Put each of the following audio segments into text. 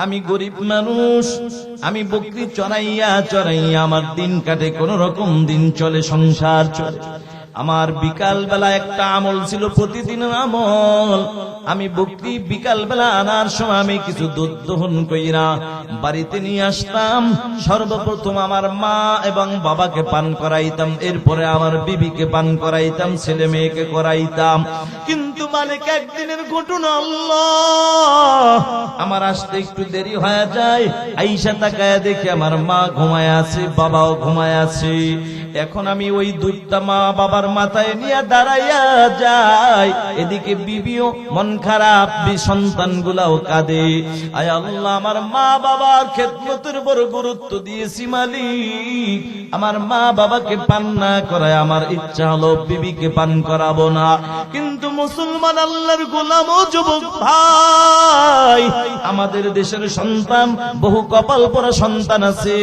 আমি গরিব মানুষ, আমি বকরি চড়াইয়া চড়াইয়া আমার দিন কাটে, কোন রকম দিন চলে, সংসার চলে। আমার বিকাল বেলা একটা আমল ছিল, প্রতিদিনের আমল। আমি বকরি বিকাল বেলা আনার সময় আমি কিছু দুধ দহন কইরা বাড়িতে নিয়ে আসতাম। সর্বপ্রথম আমার মা এবং বাবাকে পান করাইতাম, এরপরে আমার বিবিকে পান করাইতাম, ছেলে মেয়েকে করাইতাম। কিন্তু মালিক একদিনের ঘটনা, আল্লাহ আমার আসতে একটু দেরি হয়ে যায়। আইসা তাকায়া দেখি আমার মা ঘুমায় আছে, বাবাও ঘুমায় আছে। এখন আমি ওই দুধটা মা বাবার মাথায় নিয়ে দাঁড়াইয়া যাই, এদিকে বিবিও মন খারাপ, সন্তানগুলাও কাঁদে। আয় আল্লাহ, আমার মা বাবার খেদমতের বড় গুরুত্ব দিয়েছি মালিক। আমার মা বাবাকে পান না করায় আমার ইচ্ছা হলো বিবিকে পান করাবো না। কিন্তু মুসলমান আল্লাহর গোলাম ও যুবক ভাই, আমাদের দেশের সন্তান, বহু কপাল পোড়া সন্তান আছে।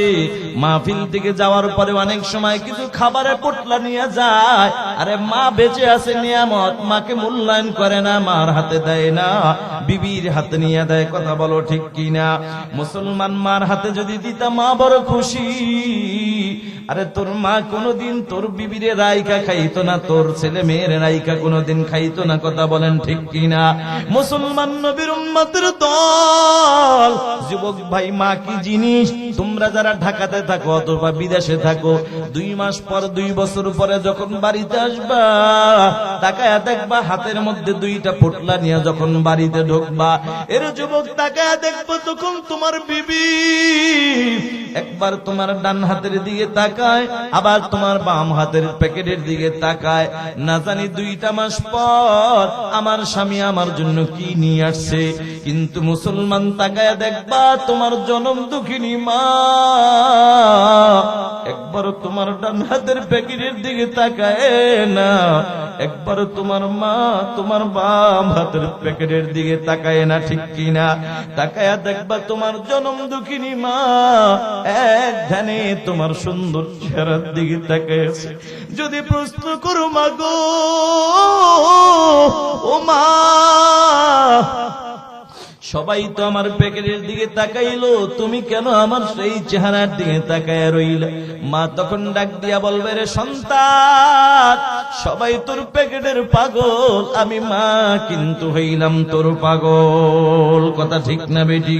মাহফিল থেকে যাওয়ার পরে অনেক সময় কিছু খাবারের পোটলা নিয়ে যায়। আরে মা বেঁচে আছে, নিয়ামত, মাকে মূল্যায়ন করে না, মার হাতে দেয় না, বিবির হাতে নিয়ে দেয়। কথা বলো ঠিক কিনা? মুসলমান মার হাতে যদি দিতা মা বড় খুশি। আরে তোর মা কোনদিন তোর বিবিরে রাইকা খাইতো না, তোর ছেলে মেয়ের রাইকা কোনদিন খাইতো না। কথা বলেন ঠিক কিনা? মুসলমান নবীর উম্মতের দল, যুবক ভাই, মা কি জিনিস? তোমরা যারা ঢাকাতে থাকো অথবা বিদেশে থাকো, 2 মাস পর 2 বছর পরে যখন বাড়িতে আসবা, তাকায়া দেখবা হাতের মধ্যে 2টা পোটলা নিয়ে যখন বাড়িতে ঢুকবা, এর যুবক তাকায়া দেখবো তখন তোমার বিবি একবার তোমার ডান হাতের দিকে তাকায়, আবার তোমার বাম হাতের প্যাকেটের দিকে তাকায়। না জানি 2টা মাস পর আমার স্বামী আমার জন্য কি নিয়ে আসছে। কিন্তু মুসলমান তাকায়া দেখবা তোমার জনম দুঃখিনী মা একবার তোমার ডান হাতের প্যাকেটের দিকে তাকায় না, একবার তোমার মা তোমার বাম হাতের প্যাকেটের দিকে তাকায় না। ঠিক কিনা? তাকায়া দেখবা তোমার জনম দুঃখিনী মা এক ধ্যানে তোমার সুন্দর চেহারার দিকে তাকায় আছে। যদি প্রশ্ন করো মা গো, ও মা, সবাই তো আমার প্যাকেটের দিকে তাকাইলো, তুমি কেন আমার সেই চেহারার দিকে তাকায় রইলা? মা তখন ডাক দিয়া বলবে, রে সন্তান, সবাই তোর প্যাকেটের পাগল, আমি মা কিন্তু হইলাম তোর পাগল। কথা ঠিক না বেটি?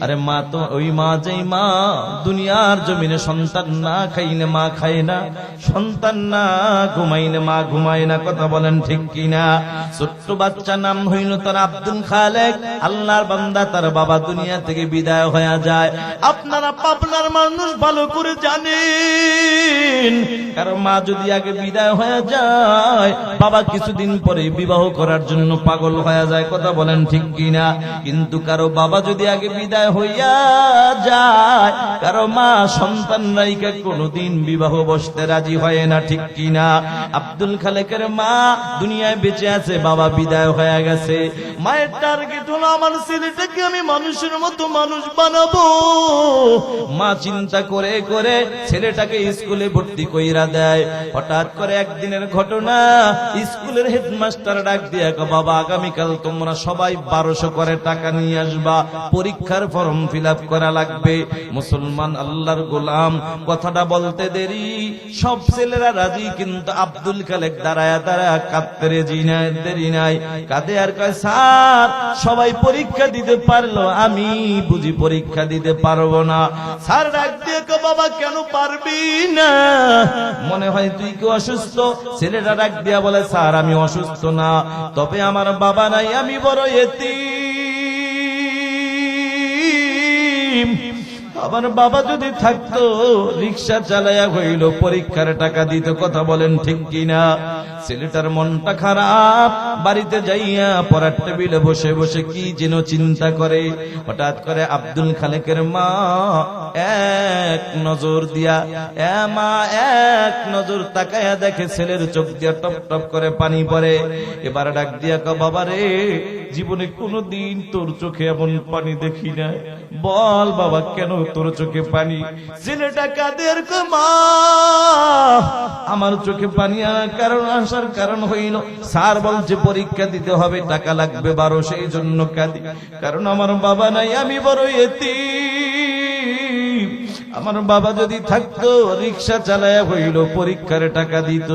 আরে মা তো ওই মা, যেই মা দুনিয়ার জমিনে সন্তান না খাইলে মা খায় না, সন্তান না ঘুমাইলে মা ঘুমায় না। কথা বলেন ঠিক কিনা? ছোট্ট বাচ্চা, নাম হইল তার আব্দুল খালেক, আল্লাহর বান্দা, তার বাবা দুনিয়া থেকে বিদায় হয়ে যায়। আপনারা পাবনার মানুষ ভালো করে জানেন, কারণ মা যদি আগে বিদায় হয়ে যায়, বাবা কিছুদিন পরে বিবাহ করার জন্য পাগল হয়ে যায়। কথা বলেন ঠিক কিনা? কিন্তু কারো বাবা যদি আগে বিদায় হইয়া যায়, কারো মা সন্তান রাইকা কোনদিন বিবাহ বসতে রাজি হয় না। ঠিক কিনা? আব্দুল খালেকের মা দুনিয়ায় বেঁচে আছে, বাবা বিদায় হয়ে গেছে। মায়ের টার্গেট হলো আমার ছেলেটাকে আমি মানুষের মতো মানুষ বানাবো। মা চিন্তা করে করে ছেলেটাকে স্কুলে ভর্তি কইরা দেয়। হঠাৎ করে একদিনের ঘটনা, স্কুলের হেডমাস্টার ডাক দিয়ে, বাবা আগামীকাল তোমরা সবাই 1200 করে টাকা নিয়ে আসবা, পরীক্ষার ফর্ম ফিল আপ করা লাগবে। মুসলমান আল্লাহর গোলাম, কথাটা বলতে দেরি, সব ছেলেরা রাজি, কিন্তু আব্দুল খালেক দাঁড়ায়া দাঁড়ায়া কাঁদতে দেরি নাই, কাঁদে আর কয়, স্যার সবাই পরীক্ষা দিতে পারলো, আমি বুঝি পরীক্ষা দিতে পারবো না। স্যার ডাক দিয়ে, বাবা কেন পারবি না? মনে হয় তুই কি অসুস্থ? ছেলেটা ডাক দিয়া বলে, স্যার আমি অসুস্থ না, তবে আমার বাবা নাই, আমি বড় এতিম। আমার বাবা যদি থাকতো রিক্সা চালায়া হইল পরীক্ষার টাকা দিত। কথা বলেন ঠিক কিনা? ছেলেটার মনটা খারাপ, বাড়িতে যাইয়া পড়ার টেবিলে বসে বসে কি যেন চিন্তা করে। হঠাৎ করে আব্দুল খালেকের মা এক নজর দিয়া, মা এক নজর তাকায়া দেখে ছেলের চোখ দিয়া টপ টপ করে পানি পড়ে। এবার ডাক দিয়া, বাবা রে, জীবনে কোনোদিন তোর চোখে এমন পানি দেখি না। বল বাবা কেন তোর চোখে পানি? ছেলেটা কাঁদে আর কয়, মা আমার চোখে পানি আসার কারণ হইল স্যার বলছে পরীক্ষা দিতে হবে, টাকা লাগবে 12, সেই জন্য কাঁদি। কারণ আমার বাবা নাই, আমি বড় এতিম। আমার বাবা যদি থাকতো রিক্সা চালায় হইল পরীক্ষার টাকা দিত।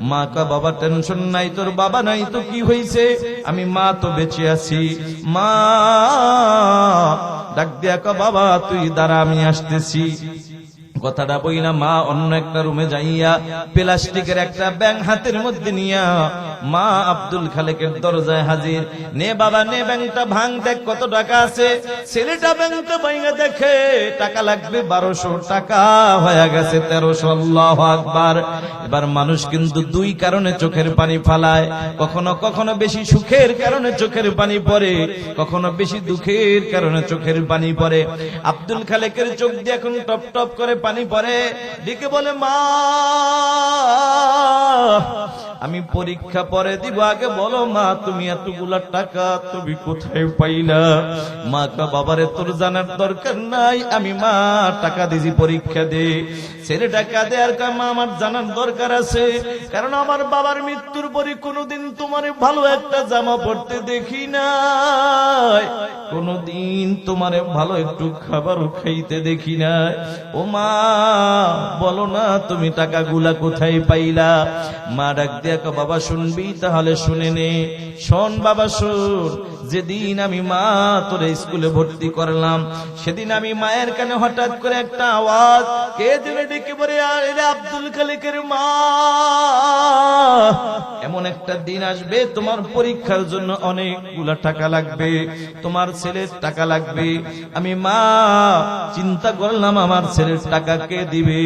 মা কা বাবা টেনশন নাই, তোর বাবা নাই তো কি হইছে, আমি মা তো বেঁচে আছি। মা ডাক দিয়া কা বাবা তুই দাঁড়া আমি আসতেছি। কথাটা বইলা মা অন্য একটা রুমে যাইয়া প্লাস্টিকের একটা ব্যাং হাতের মধ্যে নিয়া মা আব্দুল খালেকের দরজায় হাজির। নে বাবা নে, ব্যাংকটা ভাঙ, দেখ কত টাকা আছে। ছেলেটা ব্যাংকটা ভাঙা দেখে টাকা লাগবে 1200 টাকা, হয়ে গেছে 1300। আল্লাহু আকবার। এবার মানুষ কিন্তু দুই কারণে চোখের পানি ফালায়, কখনো কখনো বেশি সুখের কারণে চোখের পানি পড়ে, কখনো বেশি দুঃখের কারণে চোখের পানি পড়ে। আব্দুল খালেকের চোখ দিয়ে এখন টপ টপ করে পানি পড়ে। ডেকে বলে, মা আমি পরীক্ষা পরে দিব, আগে বলো মা তুমি এতগুলা টাকা তুমি কোথায় পাইলা? মা কা বাবারে তোর জানার দরকার নাই, আমি মা টাকা দিছি পরীক্ষা দে। ছেলেটা কাঁদে আর কয়, মা আমার জানার দরকার আছে, কারণ আমার বাবার মৃত্যুর পরে কোনোদিন তোমারে ভালো একটা জামা পড়তে দেখি নাই, কোনোদিন তোমারে ভালো একটু খাবারও খাইতে দেখি নাই। ও মা বলো না তুমি টাকাগুলা কোথায় পাইলা? মা ডাক দিয়া কা বাবা শুনবি তাহলে শুনে নে। শোন বাবা শোন, যেদিন আমি মা তোরে স্কুলে ভর্তি করলাম সেদিন আমি মায়ের কানে হঠাৎ করে একটা আওয়াজ, কে যেন ডেকে বলে, আরে আব্দুল খালেকের মা, এমন একটা দিন আসবে তোমার পরীক্ষার জন্য অনেকগুলা টাকা লাগবে, তোমার ছেলের টাকা লাগবে। আমি মা চিন্তা করলাম আমার ছেলের টাকা কে দিবে।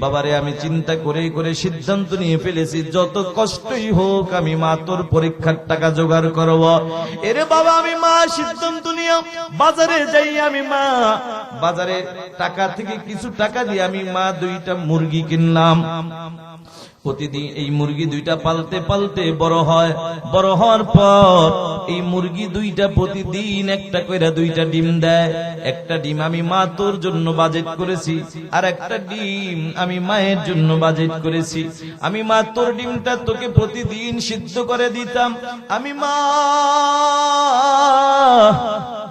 বাবারে আমি চিন্তা করে করে সিদ্ধান্ত নিয়ে ফেলেছি, যত কষ্টই হোক আমি মা তোর পরীক্ষার টাকা জোগাড় করব। এরে বাবা আমি মা সিদ্ধান্ত নিয়ে বাজারে যাই। আমি মা বাজারে টাকা থেকে কিছু টাকা দিয়ে আমি মা 2টা মুরগি কিনলাম। প্রতিদিন এই মুরগি 2টা পালতে পালতে বড় হয়, বড় হওয়ার পর এই মুরগি 2টা প্রতিদিন একটা কইরা 2টা ডিম দেয়। একটা ডিম আমি মা তোর জন্য বাজেট করেছি, আর একটা ডিম আমি মায়ের জন্য বাজেট করেছি। আমি মা তোর ডিমটা তোকে প্রতিদিন সিদ্ধ করে দিতাম।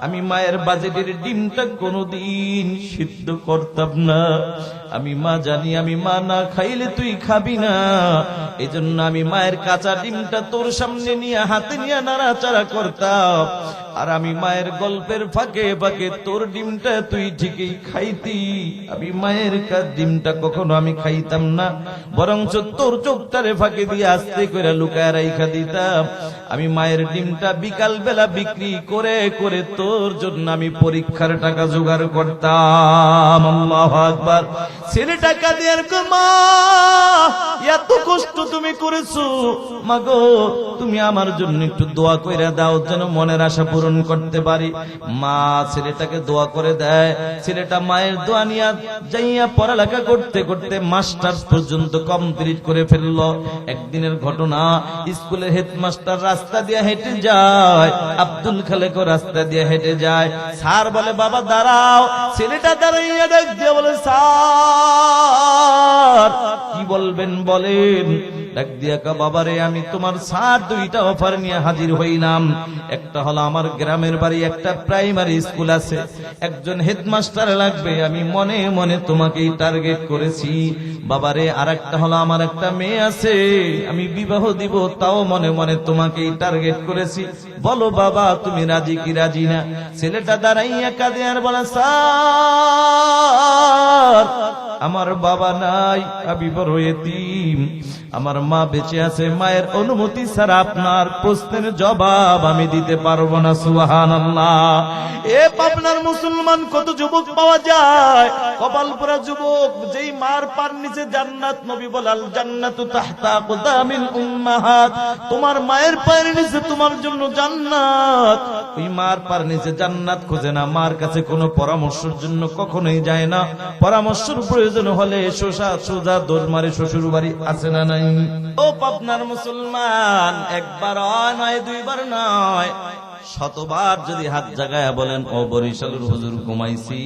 আমি মায়ের বাজেটের ডিমটা কোনোদিন সিদ্ধ করতাম না। আমি মা জানি আমি মা না খাইলে তুই খাবি না, এজন্য আমি মায়ের কাঁচা ডিমটা তোর সামনে নিয়ে হাতে নিয়ে নাড়াচাড়া করতাম, আর আমি মায়ের গল্পের ফাঁকে ফাঁকে তোর ডিমটা তুই ঠিকই খাইতি। আমি মায়ের ডিমটা কখনো আমি খাইতাম না, বরঞ্চ তোর চোখটারে ফাঁকে দিয়ে আস্তে করে লুকায় রাইখা দিতাম। আমি মায়ের ডিমটা বিকাল বেলা বিক্রি করে করে তোর জন্য আমি পরীক্ষার টাকা জোগাড় করতাম। আল্লাহু আকবার। ছেলেটা কাঁদে আর কয়, মা এত কষ্ট তুমি করেছো, মাগো তুমি আমার জন্য একটু দোয়া কইরা দাও যেন মনের আশা পূরণ করতে পারি। মা ছেলেটাকে দোয়া করে দেয়। ছেলেটা মায়ের দোয়া নিয়ে যাইয়া পড়ালেখা করতে করতে মাস্টার্স পর্যন্ত কমপ্লিট করে ফেললো। একদিনের ঘটনা, স্কুলের হেডমাস্টার রাস্তা দিয়ে হেঁটে যায়, আব্দুল খালেকও রাস্তা দিয়ে হেঁটে যায়। স্যার বলে, বাবা দাঁড়াও। ছেলেটা দাঁড়াইয়া ডাক দিয়ে বলে, স্যার কি বলবেন বলেন। ডাক দিয়া কা, বাবারে আমি তোমার স্যার 2টা অফার নিয়ে হাজির হইলাম। একটা হলো আমার গ্রামের বাড়ি একটা প্রাইমারি স্কুল আছে, একজন হেডমাস্টার লাগবে, আমি মনে মনে তোমাকেই টার্গেট করেছি। বাবারে আরেকটা হলো আমার একটা মেয়ে আছে, আমি বিবাহ দিব, তাও মনে মনে তোমাকেই টার্গেট করেছি। বলো বাবা তুমি রাজি কি রাজি না? ছেলেটা দাঁড়াইয়া কাঁদে আর বলে, স্যার আমার বাবা নাই, আমি বড় এতিম, আমার মা বেঁচে আছে, মায়ের অনুমতি ছাড়া আপনার প্রশ্নের জবাব আমি দিতে পারবো না। সুবহানাল্লাহ। এ পাবনার মুসলমান কত যুবক পাওয়া যায়, কপাল পোড়া যুবক, যেই মার পার নিচে জান্নাত। নবী বলে, আল জান্নাতু তাহতা আকদামিল উম্মাহাত, তোমার মায়ের পায়ের নিচে তোমার জন্য জান্নাত। ওই মার পার নিচে জান্নাত খোঁজে না, মার কাছে কোনো পরামর্শের জন্য কখনোই যায় না। পরামর্শের প্রয়োজন হলে সোজা দৌড় মারে শ্বশুর বাড়ি। আছে না নাই? ও পাবনার মুসলমান, একবার নয় 2বার নয়, শতবার যদি হাত জাগায়া বলেন ও বরিশালের হুজুর ঘুমাইছি,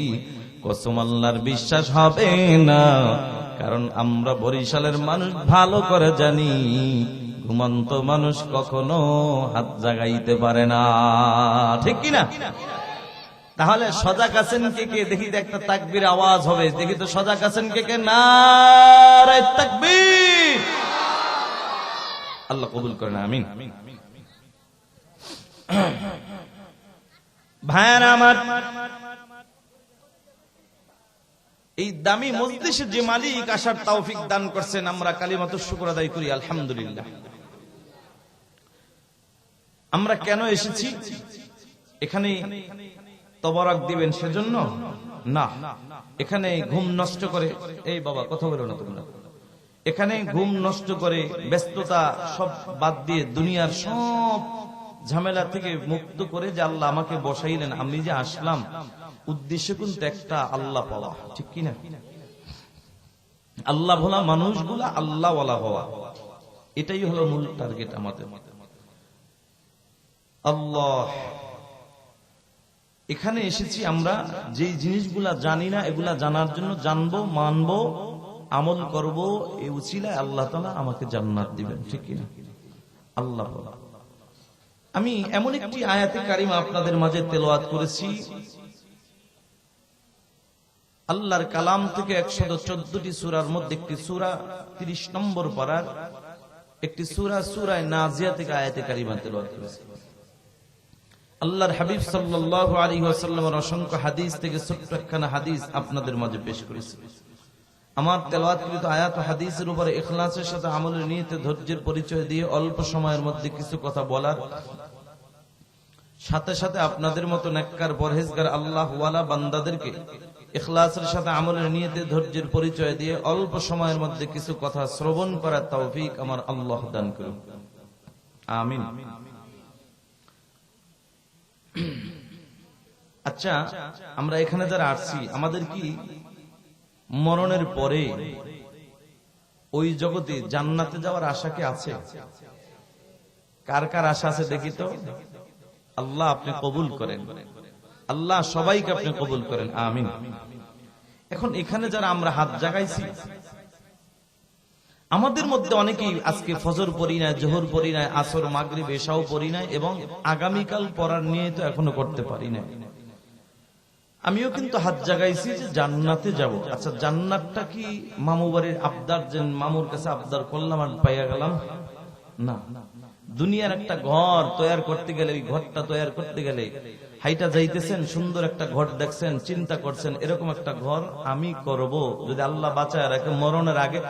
কসম আল্লাহর বিশ্বাস হবে না। কারণ আমরা বরিশালের মানুষ ভালো করে জানি ঘুমন্ত মানুষ কখনো হাত জাগাইতে পারে না, ঠিক কিনা? তাহলে সজাগ আছেন কে কে? দেখি তো একটা তাকবীর আওয়াজ হবে, দেখি তো সজাগ আছেন কে কে? নারে তাকবীর! আল্লাহ কবুল করেন, আমিন। ভাইয়ারা আমার, এই দামি মজলিসে যে মালিক আসার তৌফিক দান করছেন, আমরা কালিমাতুশ শুকর আদায় করি আলহামদুলিল্লাহ। আমরা কেন এসেছি? এখানে তবারক দিবেন সেজন্য না, এখানে ঘুম নষ্ট করে, এই বাবা কথা বলো না তোমরা, এখানে ঘুম নষ্ট করে ব্যস্ততা সব বাদ দিয়ে দুনিয়ার সব ঝামেলা থেকে মুক্ত করে যে আল্লাহ আমাকে বসাইলেন, আমি যে আসলাম, উদ্দেশ্য কিন্তু একটা, আল্লাহ পাওয়া, ঠিক কিনা? আল্লাহ ভোলা মানুষগুলা আল্লাহ ওয়ালা হওয়া, এটাই হলো মূল টার্গেট আমাদের। আল্লাহ, এখানে এসেছি আমরা যেই জিনিসগুলা জানি না এগুলা জানার জন্য, জানবো, মানবো, আমল করব, এই উসিলায় আল্লাহ তাআলা আমাকে জান্নাত দিবেন, ঠিক কিনা? আল্লাহ বলা। আমি এমন একটি আয়াতে কারিমা আপনাদের মাঝে তেলাওয়াত করেছি, আল্লাহর কালাম থেকে 114টি সূরার মধ্যে একটি সূরা 30 নম্বর পারার একটি সূরা, সূরা নাজিয়া থেকে আয়াতে কারিমা তেলাওয়াত করেছি। আল্লাহর হাবিব সাল্লাল্লাহু আলাইহি ওয়াসাল্লামের অসংখ্য হাদিস থেকে ছোট্ট একখানা হাদিস আপনাদের মাঝে পেশ করেছি। আমার তেলাওয়াতকৃত আয়াত ও হাদিসের উপরে ইখলাসের সাথে আমলের নিয়তে ধৈর্যের পরিচয় দিয়ে অল্প সময়ের মধ্যে কিছু কথা বলার সাথে সাথে আপনাদের মতো নেককার পরহেজগার আল্লাহ ওয়ালা বান্দাদেরকে ইখলাসের সাথে আমলের নিয়তে ধৈর্যের পরিচয় দিয়ে অল্প সময়ের মধ্যে কিছু কথা শ্রবণ করার তৌফিক আমার আল্লাহ দান করুন, আমিন। আচ্ছা, আমরা এখানে যারা আসছি, আমাদের কি মরণের পরে ওই জগতে জান্নাতে যাওয়ার আশা কি আছে? কার কার আশা আছে দেখি তো? আল্লাহ আপনি কবুল করেন, আল্লাহ সবাইকে আপনি কবুল করেন, আমিন। এখন এখানে যারা আমরা হাত জাগাইছি, আমাদের মধ্যে অনেকেই আজকে ফজর পড়ি নাই, জোহর পড়ি নাই, আসর, মাগরিব, এশাও পড়ি নাই, এবং আগামীকাল পড়ার নিয়ে তো এখনো করতে পারি না। আমিও কিন্তু হাত জাগাইছি যে জান্নাতে যাব। আচ্ছা, জান্নাতটা কি মামু বাড়ির আবদার, যে মামুর কাছে আবদার করলাম আর পাইয়া গেলাম? না, দুনিয়ার একটা ঘর তৈরি করতে গেলে, ওই ঘরটা তৈরি করতে গেলে হাইটা যাইতেছেন, সুন্দর একটা ঘর দেখছেন, চিন্তা করছেন এরকম একটা ঘর আমি করব, যদি আল্লাহ বাঁচায় রাখে, মরণের আগে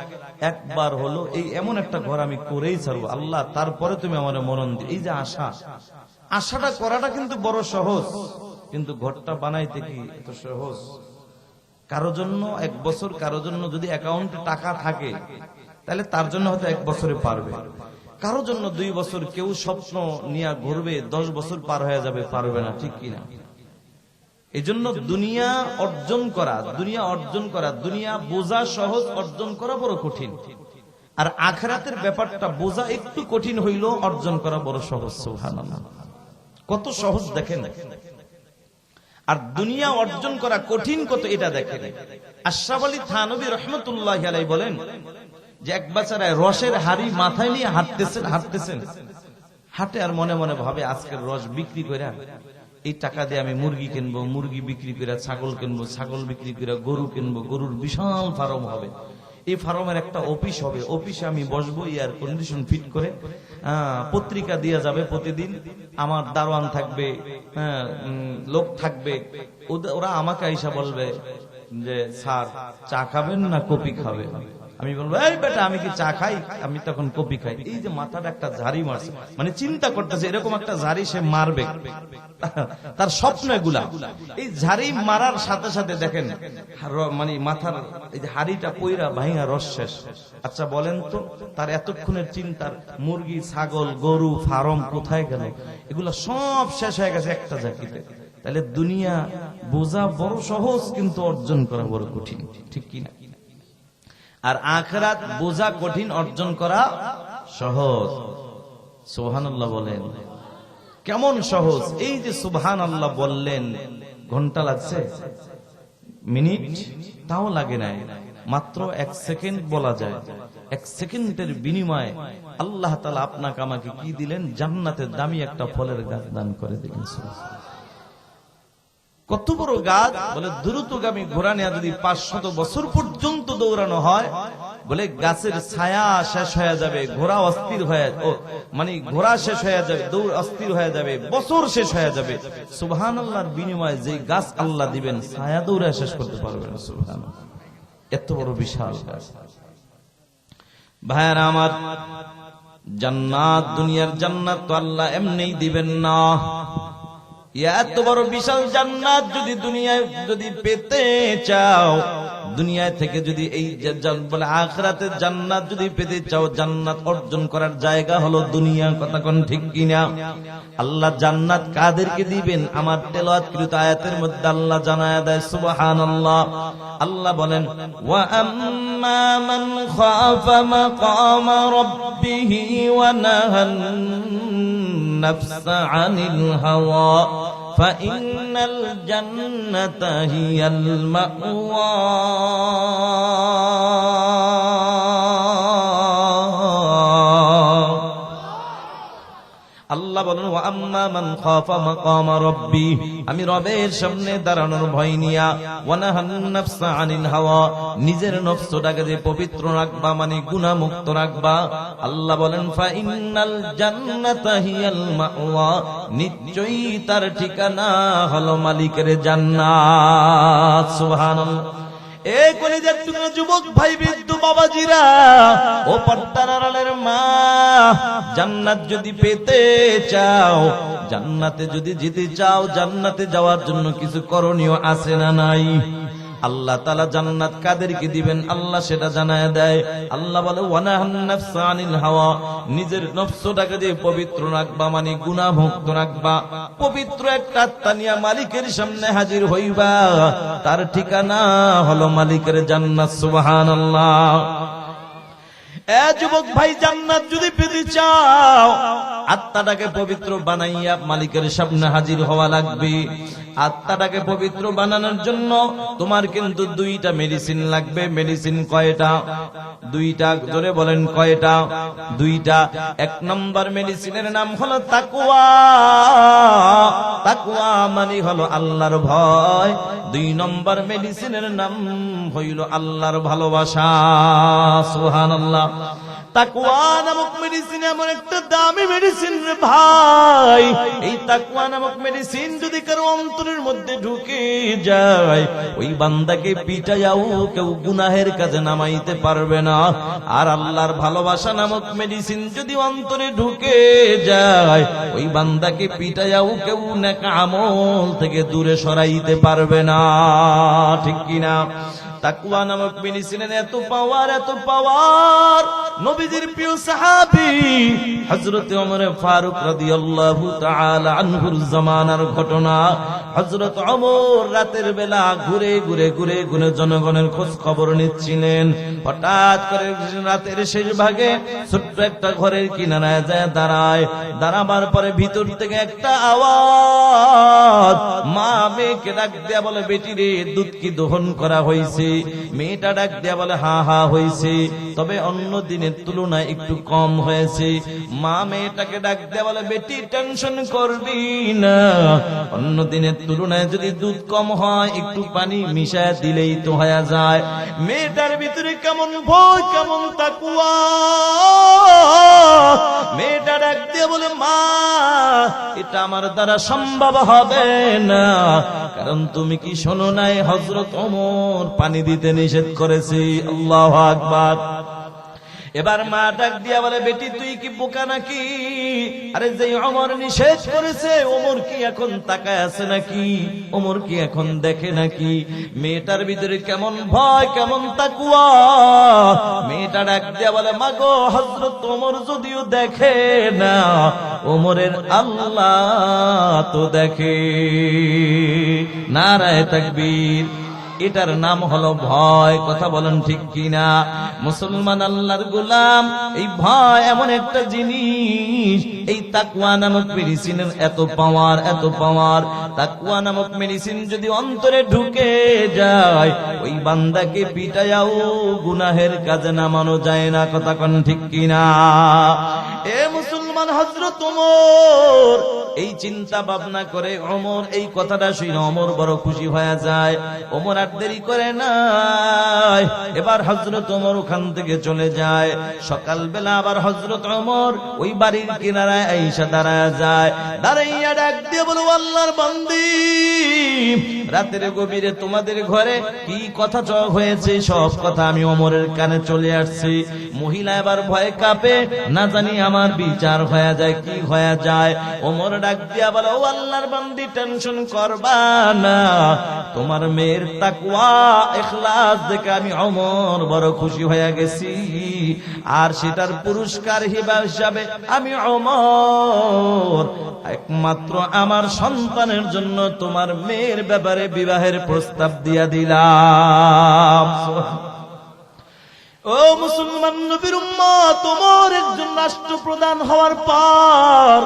একবার হলো এই এমন একটা ঘর আমি করেই ছাড়বো আল্লাহ, তারপরে তুমি আমার মরণ দিও। এই যে আশা, আশাটা করাটা কিন্তু বড় সহজ, কিন্তু ঘরটা বানাইতে কি এত সহজ? কারো জন্য 1 বছর, কারো জন্য যদি অ্যাকাউন্টে টাকা থাকে তাহলে তার জন্য হয়তো 1 বছরে পারবে, কারো জন্য 2 বছর, কেউ স্বপ্ন নিয়ে ঘুরবে 10 বছর পার হয়ে যাবে, পারবে না, ঠিক কিনা? এই জন্য দুনিয়া অর্জন করা, দুনিয়া বোঝা সহজ, অর্জন করা বড় কঠিন। আর আখিরাতের ব্যাপারটা বোঝা একটু কঠিন হইলেও অর্জন করা বড় সহজ। সুবহানাল্লাহ, কত সহজ দেখেন। আর দুনিয়া অর্জন করা কঠিন কত, এটা দেখেন। আশরাফ আলী থানভী রাহমাতুল্লাহি আলাইহি বলেন যে এক বেচারা রসের হাড়ি মাথায় নিয়ে হাঁটতেছেন, হাঁটে আর মনে মনে ভাবে আজকের রস বিক্রি করে এই টাকা দিয়ে আমি মুরগি কিনবো, মুরগি বিক্রি করে ছাগল কিনবো, ছাগল বিক্রি করে গরু কিনবো, গরুর বিশাল ফার্ম হবে, এই ফার্মের একটা অফিস হবে, অফিসে আমি বসবো, এয়ার কন্ডিশন ফিট করে, পত্রিকা দিয়ে যাবে প্রতিদিন, আমার দারোয়ান থাকবে, লোক থাকবে, ওরা আমাকে আইসা বলবে যে স্যার চা খাবেন না কফি খাবেন? আমি বলবো এই বেটা আমি কি চা খাই, আমি তখন কফি খাই। এই যে মাথাটা একটা ঝাড়ি মারছে, মানে চিন্তা করতেছে এরকম একটা ঝাড়ি সে মারবে, তার স্বপ্ন এগুলা। এই ঝাড়ি মারার সাথে সাথে দেখেন মানে মাথার এই যে হাড়িটা পইরা ভাঙা রস শেষ। আচ্ছা বলেন তো, তার এতক্ষণের চিন্তার মুরগি, ছাগল, গরু, ফার্ম কোথায় গেল, এগুলা সব শেষ হয়ে গেছে একটা ঝাঁকিতে। তাহলে দুনিয়া বোঝা বড় সহজ, কিন্তু অর্জন করা বড় কঠিন, ঠিক কিনা? আর আখিরাত বোঝা কঠিন, অর্জন করা সহজ। সুবহানাল্লাহ বলেন। কেমন সহজ। এই যে সুবহানাল্লাহ বললেন, ঘন্টা লাগছে, মিনিট তাও লাগে নাই, মাত্র 1 সেকেন্ড বলা যায়। 1 সেকেন্ডের বিনিময়ে আল্লাহ তাআলা আপনাকে আমাকে কি দিলেন? জান্নাতের দামি একটা ফলের গাছ দান করে দিলেন। কত বড় গাছ! বলে দ্রুতগামী ঘোড়া নিয়ে যদি 500 বছর পর্যন্ত দৌড়ানো হয়, বলে গাছের ছায়া শেষ হয়ে যাবে, ঘোড়া অস্থির হয়ে, মানে ঘোড়া শেষ হয়ে যাবে, দৌড় অস্থির হয়ে যাবে, বছর শেষ হয়ে যাবে। সুবহানাল্লাহর বিনিময়ে যে গাছ আল্লাহ দিবেন, ছায়া দৌড়ে শেষ করতে পারবে না। সুবহানাল্লাহ, এত বড় বিশাল গাছ। ভাইরা আমার, জান্নাত, দুনিয়ার জান্নাত তো আল্লাহ এমনিই দিবেন না। এত বড় বিশাল জান্নাত যদি দুনিয়ায় যদি পেতে চাও, দুনিয়া থেকে যদি এই বলে আখিরাতের জান্নাত যদি পেতে চাও, জান্নাত অর্জন করার জায়গা হলো দুনিয়া। কথা কোন ঠিক কিনা? আল্লাহ জান্নাত কাদেরকে দিবেন? আমার তেলাওয়াতকৃত আয়াতের মধ্যে আল্লাহ জানায়া দেয়, সুবহানাল্লাহ। আল্লাহ বলেন, ওয়া আম্মা মান খাফা মাকামা রাব্বিহি ওয়া নাহান নাফসা আনিল হাওয়া ফাইন্নাল জান্নাতা হিয়াল মাওয়া। আল্লাহ বলেন, ওয়া আম্মা মান খাফা মাকামা রাব্বি, আমি রবের সামনে দাঁড়ানোর ভয় নিয়া, ওয়া নাহান নাফসা আনিল হাওয়া, নিজের নফসটাকে যে পবিত্র রাখবা, মানে গুনাহ মুক্ত রাখবা। আল্লাহ বলেন, ফাইন্নাল জান্নাতা হিয়াল মাওয়া, নিশ্চয়ই তার ঠিকানা হলো মালিকের জান্নাত। সুবহানাল্লাহ। এই কলিজার টুকরা যুবক ভাই, বৃদ্ধ বাবাজিরা, ও পর্দার আড়ালের মা, জান্নাত যদি পেতে চাও, জান্নাতে যদি যেতে চাও, জান্নাতে যাওয়ার জন্য কিছু করণীয় আছে না নাই? আল্লাহ তাআলা জান্নাত কাদেরকে দিবেন আল্লাহ সেটা জানায় দেয়। আল্লাহ বলে, ওয়া নাহান নাফসা আনিল হাওয়া, নিজের নফসটাকে যে পবিত্র রাখবা, মানে গুনাহ মুক্ত রাখবা। পবিত্র একটা আত্মা নিয়া মালিকের সামনে হাজির হইবা, তার ঠিকানা হলো মালিকের জান্নাত। সুবহানাল্লাহ। এ যুবক ভাই, জান্নাত যদি পেতে চাও, আত্মাটাকে পবিত্র বানাইয়া মালিকের সামনে হাজির হওয়া লাগবে। আত্মাটাকে পবিত্র বানানোর জন্য তোমার কিন্তু 2টা মেডিসিন লাগবে। মেডিসিন কয়টা? 2টা। জোরে বলেন, কয়টা? 2টা। 1 নম্বর মেডিসিনের নাম হলো তাকওয়া। তাকওয়া মানে হলো আল্লাহর ভয়। 2 নম্বর মেডিসিনের নাম হইল আল্লাহর ভালোবাসা। সুবহানাল্লাহ। তাকওয়া নামক মেডিসিন এমন একটা দামি মেডিসিন রে ভাই। এই তাকওয়া নামক মেডিসিন যদি কারো অন্তরের মধ্যে ঢুকে যায়, ওই বান্দাকে পিটাইয়াও কেউ গুনাহের কাজে নামাইতে পারবে না। আর আল্লাহর ভালোবাসা নামক মেডিসিন যদি অন্তরে ঢুকে যায়, ওই বান্দাকে পিটাইয়াও কেউ নেক আমল থেকে দূরে সরাইতে পারবে না। ঠিক কিনা? তাকওয়া নামক মেডিসিনের এত পাওয়ার, এত পাওয়ার। নবীজির প্রিয় সাহাবী হযরত ওমর ফারুক রাদিয়াল্লাহু তাআলা আনহুর জামানার ঘটনা। হযরত ওমর রাতের বেলা ঘুরে ঘুরে ঘুরে ঘুরে জনগণের খোঁজ খবর নিচ্ছিলেন। হঠাৎ করে রাতের শেষ ভাগে ছোট্ট একটা ঘরের কিনারায় যায় দাঁড়ায়। দাঁড়াবার পরে ভিতর থেকে একটা আওয়াজ। মা মেয়েকে ডাক দেয়া বলে, বেটি রে, দুধ কি দহন করা হয়েছে? মেয়েটা ডাক দেয়া বলে, হা হা হয়েছে, তবে অন্য দিনের তুলনায় একটু কম হয়েছে। মা মেয়েটাকে ডাক দেয়া বলে, বেটি টেনশন করবি না, অন্য দিনের তুলনায় যদি দুধ কম হয় একটু পানি মিশায় দিলেই তো হয়ে যায়। মেয়েটার ভিতরে কেমন ভয়, কেমন তাকওয়া। মেয়েটা ডাক দিয়ে বলে, মা এটা আমার দ্বারা সম্ভব হবে না, কারণ তুমি কি শোনো নাই হযরত ওমর পানি দিতে নিষেধ করেছে? আল্লাহু আকবার। এবার মা ডাক দিয়া বলে, বেটি তুই কি বোকা নাকি? আরে যে ওমর নিষেধ করেছে, ওমর কি এখন তাকায় আছে নাকি? ওমর কি এখন দেখে নাকি? মেয়েটার ভিতরে কেমন ভয়, কেমন তাকওয়া। মেয়েটা ডাক দিয়া বলে, মা গো, হযরত ওমর যদিও দেখে না, ওমরের আল্লাহ তো দেখে। নারায়ে তাকবীর। এটার নাম হলো ভয়। কথা বলেন ঠিক কিনা? মুসলমান আল্লাহর গোলাম, এই ভয় এমন একটা জিনিস, এই তাকওয়া নামক মেডিসিনের এত পাওয়ার, এত পাওয়ার। তাকওয়া নামক মেডিসিন যদি অন্তরে ঢুকে যায়, ওই বান্দাকে পিটায়াও গুনাহের কাজে নামানো যায় না। কথা কোন ঠিক কিনা? এ মুসলমান, হযরত ওমর এই চিন্তা ভাবনা করে, ওমর এই কথাটা শুনে ওমর বড় খুশি হয়ে যায়। ওমর আর দেরি করে নাই, এবার হযরত ওমর ওখান থেকে চলে যায়। সকালবেলা আবার হযরত ওমর ওই বাড়ির কিনারায় আইসা দাঁড়ায় যায়। দাঁড়াইয়া ডাক দিয়ে বলে, আল্লাহর বান্দি, রাতের গভীরে তোমাদের ঘরে কি কথা হয়েছে সব কথা আমি ওমরের কানে চলে আসছি। মহিলা এবার ভয়ে কাঁপে, না জানি আমার বিচার হয়ে যায়, কি হয়ে যায়। ওমর ডাক দিয়া বলে, ও আল্লাহর বান্দি, টেনশন করবা না, তোমার মেয়ের তাকওয়া ইখলাস দেখে আমি ওমর বড় খুশি হয়ে গেছি, আর সেটার পুরস্কার হিসাবে আমি ওমর একমাত্র আমার সন্তানের জন্য তোমার মেয়ের ব্যাপারে বিবাহের প্রস্তাব দিয়া দিলাম। ও মুসলমান নবীর উম্মত, ওমর একজন রাষ্ট্রপ্রধান হওয়ার পর,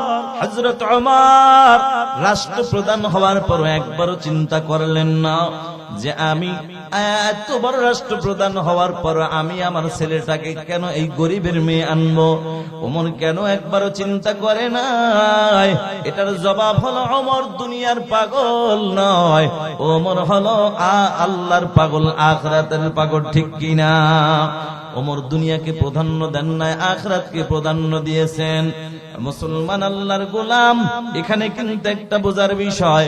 হযরত ওমর রাষ্ট্রপ্রধান হওয়ার পর একবারও চিন্তা করলেন না যে আমি এত বড় রাষ্ট্রপ্রধান হওয়ার পর আমি আমার ছেলেটাকে কেন এই গরিবের মেয়ে আনবো। ওমর কেন একবারও চিন্তা করে নাই? এটার জবাব হলো, ওমর দুনিয়ার পাগল নয়, ওমর হলো আল্লাহর পাগল, আখিরাতের পাগল। ঠিক কিনা? ওমর দুনিয়াকে প্রাধান্য দেন নাই, আখিরাতকে প্রাধান্য দিয়েছেন। মুসলমান আল্লাহর গোলাম, এখানে কিন্তু একটা বোঝার বিষয়,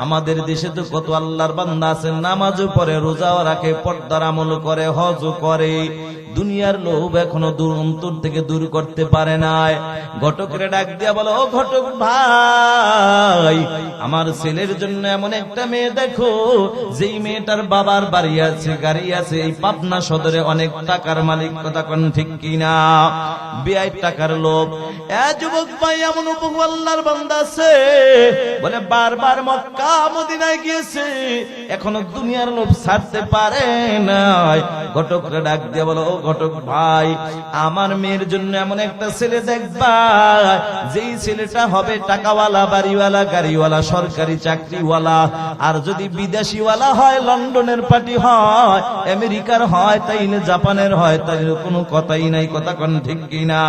আমাদের দেশে তো কত আল্লাহর বান্দা আছেন, নামাজও পড়ে, রোজাও রাখে, পর্দার আমল করে, হজও করে, দুনিয়ার লোভ এখনো দূর অন্তর থেকে দূর করতে পারে নাই। ঘটকের ডাক দিয়া বলো, ও ঘটক ভাই, আমার ছেলের জন্য এমন একটা মেয়ে দেখো, যেই মেয়েটার বাবার বাড়ি আছে, গাড়ি আছে, এই পাবনা সদরে অনেক টাকার মালিক। কথা কোন ঠিক কিনা? বেআই টাকার লোভ। যুবক ভাই, এমন উপভোগ আল্লাহর বান্দা আছে, বলে বারবার মক্কা মদিনায় গিয়েছে, এখনো দুনিয়ার লোভ ছাড়তে পারে নাই। ঘটকরা ডাক দিয়ে বলো, ও ঘটক ভাই, আমার মেয়ের জন্য এমন একটা ছেলে দেখবা, যেই ছেলেটা হবে টাকাওয়ালা, বাড়িওয়ালা, গাড়িওয়ালা, সরকারি চাকরিওয়ালা, আর যদি বিদেশিওয়ালা হয়, লন্ডনের পার্টি হয়, আমেরিকার হয়, তাইলে জাপানের হয়, তাইলে কোনো কথাই নাই। কথা কোন ঠিক কিনা?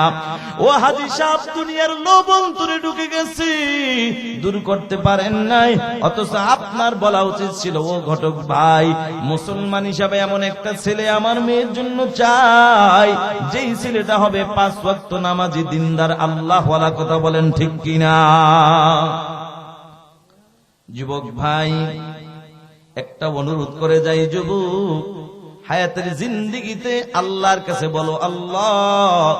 ও হাজী সাহেব, দুনিয়ার লোভ অন্তরে ঢুকে গেছে, দূর করতে পারেন নাই, অথচ আপনার বলা উচিত ছিল, ও ঘটক ভাই, মুসলমান হিসাবে এমন একটা ছেলে আমার মেয়ের জন্য চাই, যেই ছেলেটা হবে 5 ওয়াক্ত নামাজি, দিনদার, আল্লাহওয়ালা। কথা বলেন ঠিক কিনা? যুবক ভাই, একটা অনুরোধ করে যাই, যুবক, হায়াতের জিন্দেগিতে আল্লাহর কাছে বলো, আল্লাহ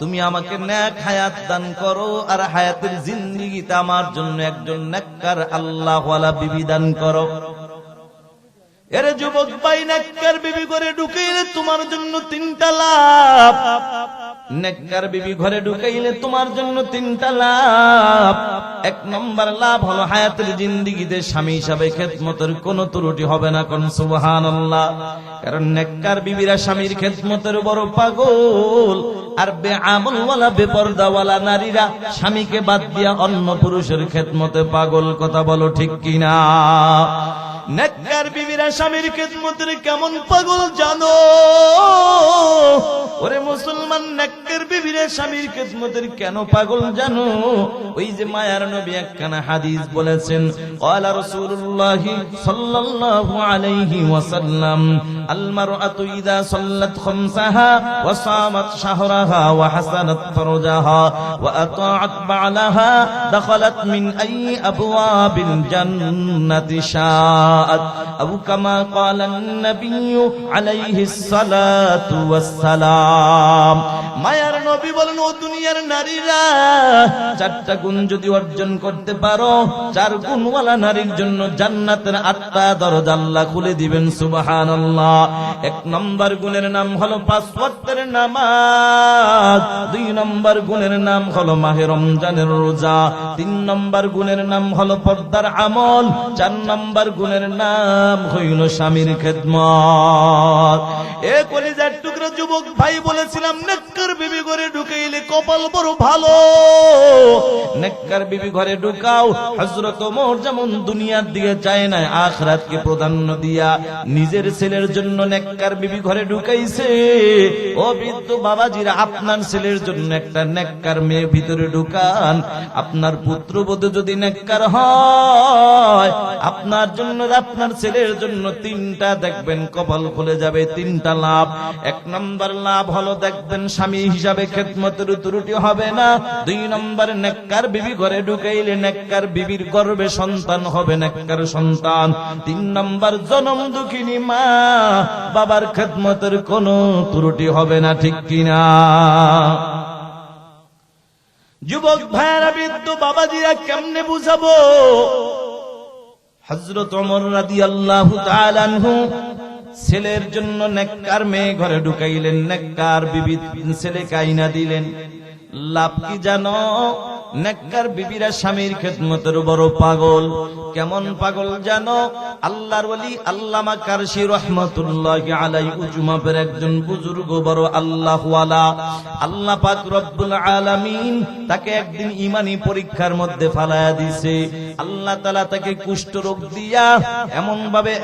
তুমি আমাকে নেক হায়াত দান করো, আর হায়াতের জিন্দেগিতে আমার জন্য একজন নেককার আল্লাহওয়ালা বিবি দান করো। এরে যুবক ভাই, নেককার বিবি ঘরে ঢুকাইলে তোমার জন্য 3টা লাভ। নেককার বিবি ঘরে ঢুকাইলে তোমার জন্য 3টা লাভ। 1 নম্বর লাভ হলো, হায়াতের জিন্দেগিতে স্বামী হিসাবে খেদমতের কোনো ত্রুটি হবে না। কোন সুবহানাল্লাহ। কারণ নেককার বিবিরা স্বামীর খেদমতের বড় পাগল, আর বেআমলওয়ালা, বেপরদাওয়ালা নারীরা স্বামীকে বাদ দিয়া অন্য পুরুষের খেদমতে পাগল। কথা বলো ঠিক কিনা? নেককার বিবিরা স্বামীর খেদমতের কেমন পাগল জানো? ওরে মুসলমান, নেককার বিবিরা স্বামীর খেদমতের কেন পাগল জানো? ওই যে মায়ার নবী একখানা হাদিস বলেছেন, ক্বালা রাসূলুল্লাহ সাল্লাল্লাহু আলাইহি ওয়াসাল্লাম, আল মারআতু ইযা সাল্লাত খামসাহা ওয়া সামাত শাহরাহা ওয়া হাসানাত ফারজাহা ওয়া আতাআত বা'লাহা দাখালাত মিন আইয়ি আবওয়াবিল জান্নাতি শাআত আবু কামা ক্বালা নবী আলাইহিস সালাতু ওয়াস সালাম। মায়ার নবী বলেন, ও দুনিয়ার নারীরা, 4টা গুণ যদি অর্জন করতে পারো, 4 গুণওয়ালা নারীর জন্য জান্নাতের 8টা দরজা আল্লাহ খুলে দিবেন। সুবহানাল্লাহ। 1 নম্বর গুণের নাম হলো 5 ওয়াক্তের নামাজ। 2 নম্বর গুণের নাম হলো মাহে রমজানের রোজা। 3 নম্বর গুণের নাম হলো পর্দার আমল। 4 নম্বর গুণের নাম নাম হইল স্বামীর খেদমত। এ কলিজার টুকরা যুবক ভাই, বলেছিলাম নেককার বিবি ঘরে ঢুকাইলে কপাল বড় ভালো। নেককার বিবি ঘরে ঢুকাও। হযরত ওমর যেমন দুনিয়ার দিকে চায় না, আখিরাতকে প্রাধান্য দিয়া নিজের ছেলের জন্য নেককার বিবি ঘরে ঢুকাইছে। ও বৃদ্ধ বাবাজিরা, আপনার ছেলের জন্য একটা নেককার মেয়ে ভিতরে ঢুকান। আপনার পুত্রবধূ যদি নেককার হয়, আপনার জন্য আপনার ছেলের জন্য তিনটা দেখবেন কপাল খুলে যাবে, তিনটা লাভ। এক নম্বর লাভ হলো দেখবেন স্বামী হিসাবে খেদমতের ত্রুটি হবে না। দুই নম্বর, নেককার বিবি ঘরে ঢুকাইলে নেককার বিবির গর্ভে সন্তান হবে, নেককার সন্তান। তিন নম্বর, জনম দুঃখিনী মা বাবার খেদমতের কোনো ত্রুটি হবে না, ঠিক কিনা? যুবক ভাইরা, বৃদ্ধ বাবাজিরা, কেমনে বুঝাবো? হযরত ওমর রাদিয়াল্লাহু তাআলা আনহু ছেলের জন্য নেককার মেয়ে ঘরে ঢুকাইলেন, নেককার বিবি ছেলেকে আইনা দিলেন। লাভ কি জানো? নেককার বিবিরা স্বামীর খেদমতের বড় পাগল। কেমন পাগল জানো? আল্লাহর ওলি আল্লামা কারশি রাহমাতুল্লাহি আলাইহি উজমাপের একজন বুজুর্গ, বড় আল্লাহওয়ালা। আল্লাহ পাক রব্বুল আলামিন তাকে একদিন ঈমানি পরীক্ষার মধ্যে ফালায়া দিয়েছে। আল্লাহ তাআলা তাকে কুষ্ঠ রোগ দিয়া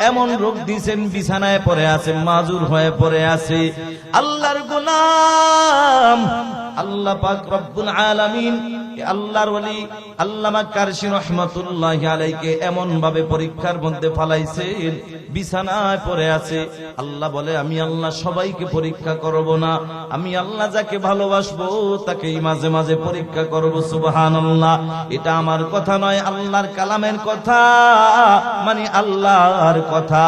এমন রোগ দিয়েছেন, বিছানায় পড়ে আছে, মাজুর হয়ে পড়ে আছে। আল্লাহর গোলাম আল্লাহ পাক রব্বুল আলামিন আল্লাহর ওলি আল্লামা কারশি রাহমাতুল্লাহি আলাইহিকে এমন ভাবে পরীক্ষার মধ্যে ফালাইছেন, বিছানায় পড়ে আছে। আল্লাহ বলে, আমি আল্লাহ সবাইকে পরীক্ষা করব না, আমি আল্লাহ যাকে ভালোবাসবো তাকেই মাঝে মাঝে পরীক্ষা করব। সুবহানাল্লাহ। এটা আমার কথা নয়, আল্লাহর কালামের কথা, মানে আল্লাহর কথা।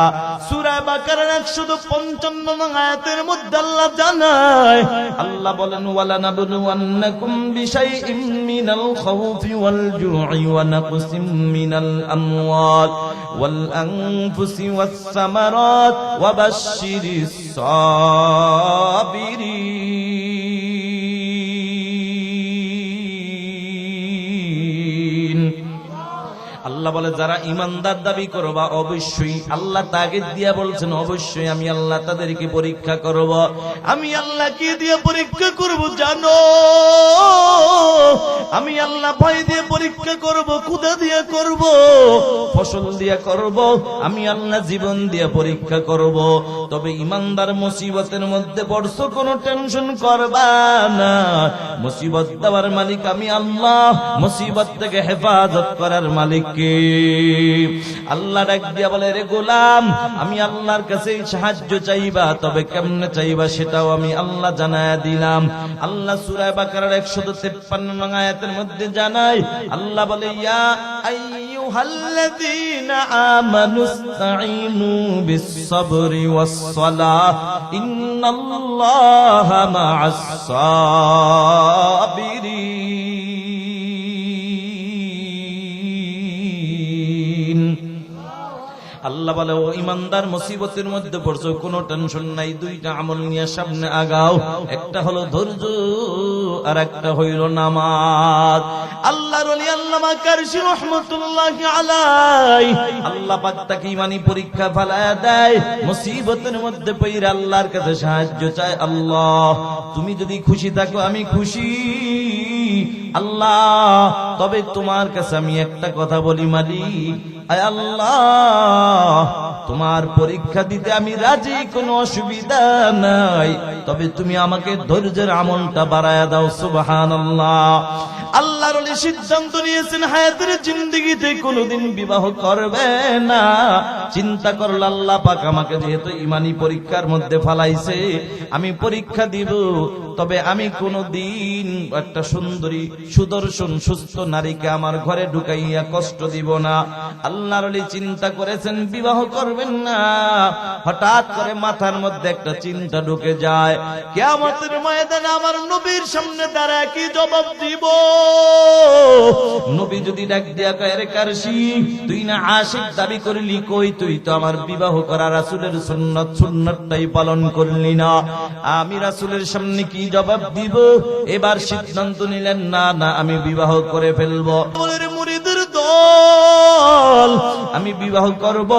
সূরা বাকারার 155 নং আয়াতের মধ্যে আল্লাহ জানায়, আল্লাহ বলেন, ওয়ালা নাবলুওয়ান্নাকুম বিশাইইম মিনাল খাউফি ওয়াল জু'i ওয়া নাকসিম মিনাল আমওয়াল ওয়াল আনফুসি ওয়াস সামারাত ওয়া বাশশিরিস সাবিরিন। আল্লাহ বলে, যারা ইমানদার দাবি করবা অবশ্যই, আল্লাহ তাগিদ দিয়া বলছেন, অবশ্যই আমি আল্লাহ তাদেরকে পরীক্ষা করব। আমি আল্লাহ কি দিয়ে পরীক্ষা করব জানো? আমি আল্লাহ ভয় দিয়ে পরীক্ষা করব, ক্ষুধা দিয়ে করব, ফসল দিয়ে করব, আমি আল্লাহ জীবন দিয়ে পরীক্ষা করব। তবে ইমানদার মুসিবতের মধ্যে পড়ছো, কোনো টেনশন করবা না। মুসিবত দেওয়ার মালিক আমি আল্লাহ, মুসিবত থেকে হেফাজত করার মালিক কে? আল্লাহ ডাক দিয়া বলে, রে গোলাম, আমি আল্লাহর কাছে সাহায্য চাইবা, তবে কেমনে চাইবা সেটাও আমি আল্লাহ জানায়া দিলাম। আল্লাহ সূরা বাকারার 153 নং আয়াতের মধ্যে জানায়, আল্লাহ বলে, ইয়া আইয়ুহাল্লাযীনা আমানুস্তাঈনু বিস-সাবরি ওয়াস-সালাহ ইন্নাল্লাহা মা'আস-সাবিরিন। আল্লাহ বলে, ও ইমানদার, মুসিবতের মধ্যে পড়ছো, কোনো টেনশন নাই, দুইটা আমল নিয়ে সামনে আগাও। একটা হলো ধৈর্য, আর একটা হইল নামাজ। আল্লাহর ওলি আল্লামা কারশি রাহমাতুল্লাহি আলাইহি, আল্লাহ পাক তাকে ঈমানি পরীক্ষা ফেলায়া দেয়। মুসিবতের মধ্যে পড়ে আল্লাহর কাছে সাহায্য চায়, আল্লাহ তুমি যদি খুশি থাকো আমি খুশি, আল্লাহ তবে তোমার কাছে আমি একটা কথা বলি, মালিক আয় আল্লাহ, তোমার পরীক্ষা দিতে আমি রাজি, কোনো অসুবিধা নাই, তবে তুমি আমাকে ধৈর্যের আমলটা বাড়ায়া দাও। সুবহানাল্লাহ। আল্লাহর ওলি সিদ্ধান্ত নিয়েছেন হায়াতের জিন্দেগিতে কোনোদিন বিবাহ করবে না। চিন্তা করল, আল্লাহ পাক আমাকে যেহেতু ঈমানি পরীক্ষার মধ্যে ফালাইছে, আমি পরীক্ষা দিব, তবে আমি কোনোদিন একটা সুন্দরী সুদর্শন সুস্থ নারীকে আমার ঘরে ঢুকাইয়া কষ্ট দিব না। আল্লাহর ওলি চিন্তা করেছেন বিবাহ করবেন না। হঠাৎ করে মাথার মধ্যে একটা চিন্তা ঢুকে যায়, কিয়ামতের ময়দানে আমার নবীর সামনে দাঁড়ায় কি জবাব দিব? নবী যদি ডাক দিয়া কয়, রে কারশি, তুই না আশিক দাবি করলি, কই তুই তো আমার বিবাহ করা রাসূলের সুন্নাতটাই পালন করলি না, আমি রাসূলের সামনে কি জবাব দিব? এবার সিদ্ধান্ত নিলেন, না না, আমি বিবাহ করে ফেলবো। মুরিদের দল আমল, আমি বিবাহ করব,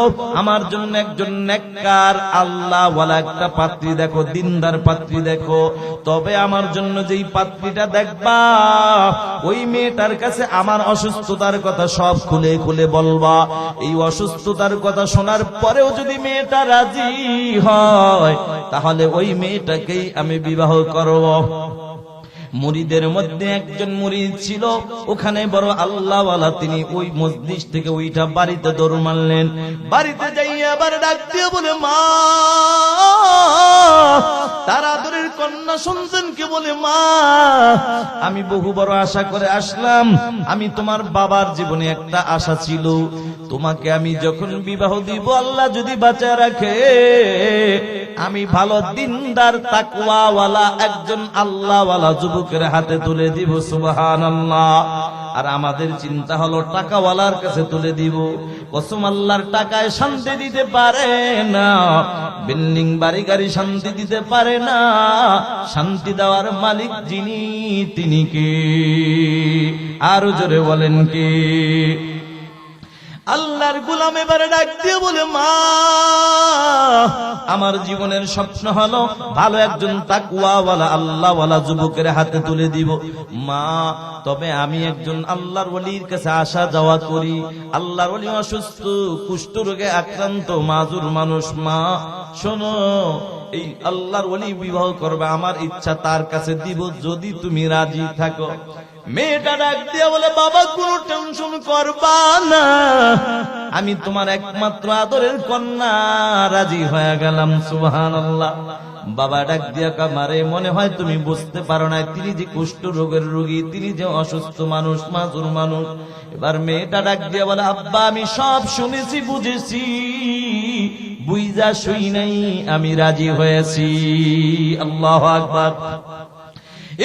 আমার জন্য একজন নেককার আল্লাহওয়ালা একটা পাত্রী দেখো, দিনদার পাত্রী দেখো। তবে আমার জন্য যেই পাত্রীটা দেখবা, ওই মেয়েটার কাছে আমার অসুস্থতার কথা সব খুলে খুলে বলবা। এই অসুস্থতার কথা শোনার পরেও যদি মেয়েটা রাজি হয়, তাহলে ওই মেয়েটাকেই আমি বিবাহ করব। মুরিদের মধ্যে একজন মুরিদ ছিল, ওখানে বড় আল্লাহওয়ালা, তিনি ওই মজলিস থেকে ওইটা বাড়িতে দৌড় মারলেন। বাড়িতে যাইয়া আবার ডাক দিয়ে বলে, মা, তার আদরের কন্যা সন্তানকে বলে, মা, আমি বহু বড় আশা করে আসলাম, আমি তোমার বাবার জীবনে একটা আশা ছিল, তোমাকে আমি যখন বিবাহ দিব, আল্লাহ যদি বাঁচায় রাখে, আমি ভালো দিনদার তাকওয়াওয়ালা একজন আল্লাহওয়ালা যুবকের হাতে তুলে দিব। সুবহানাল্লাহ। আর আমাদের চিন্তা হলো টাকাওয়ালার কাছে তুলে দিব। কসম আল্লাহর টাকায় শান্তি দিতে পারে না, বিল্ডিং বাড়ি গাড়ি শান্তি দিতে পারে না, শান্তি দেওয়ার মালিক যিনি, তিনি কে? আরো জোরে বলেন কে? আল্লাহর গোলাম এবারে ডাক দিয়ে বলে, মা, আমার জীবনের স্বপ্ন হলো ভালো একজন তাকওয়াওয়ালা আল্লাহওয়ালা যুবকের হাতে তুলে দিব। মা, তবে আমি একজন আল্লাহর ওলির কাছে আসা যাওয়া করি, আল্লাহর ওলি অসুস্থ, কুষ্ঠ রোগে আক্রান্ত, মাজুর মানুষ। মা শোনো, এই আল্লাহর ওলি বিবাহ করবে, আমার ইচ্ছা তার কাছে দিব, যদি তুমি রাজি থাকো। মেয়েটা ডাক দিয়ে বলে, বাবা, কোনো টেনশন করবা না, আমি তোমার একমাত্র আদরের কন্যা, রাজি হয়ে গেলাম। সুবহানাল্লাহ। বাবা ডাক দিয়া কামারে, মনে হয় তুমি বুঝতে পারো না, তিনি যে কুষ্ঠ রোগের রোগী, তিনি যে অসুস্থ মানুষ, মাজুর মানুষ। এবার মেয়েটা ডাক দিয়া বলে, আব্বা, আমি সব শুনেছি, বুঝেছি, বুইজা শুই নাই, আমি রাজি হয়েছি। আল্লাহু আকবার।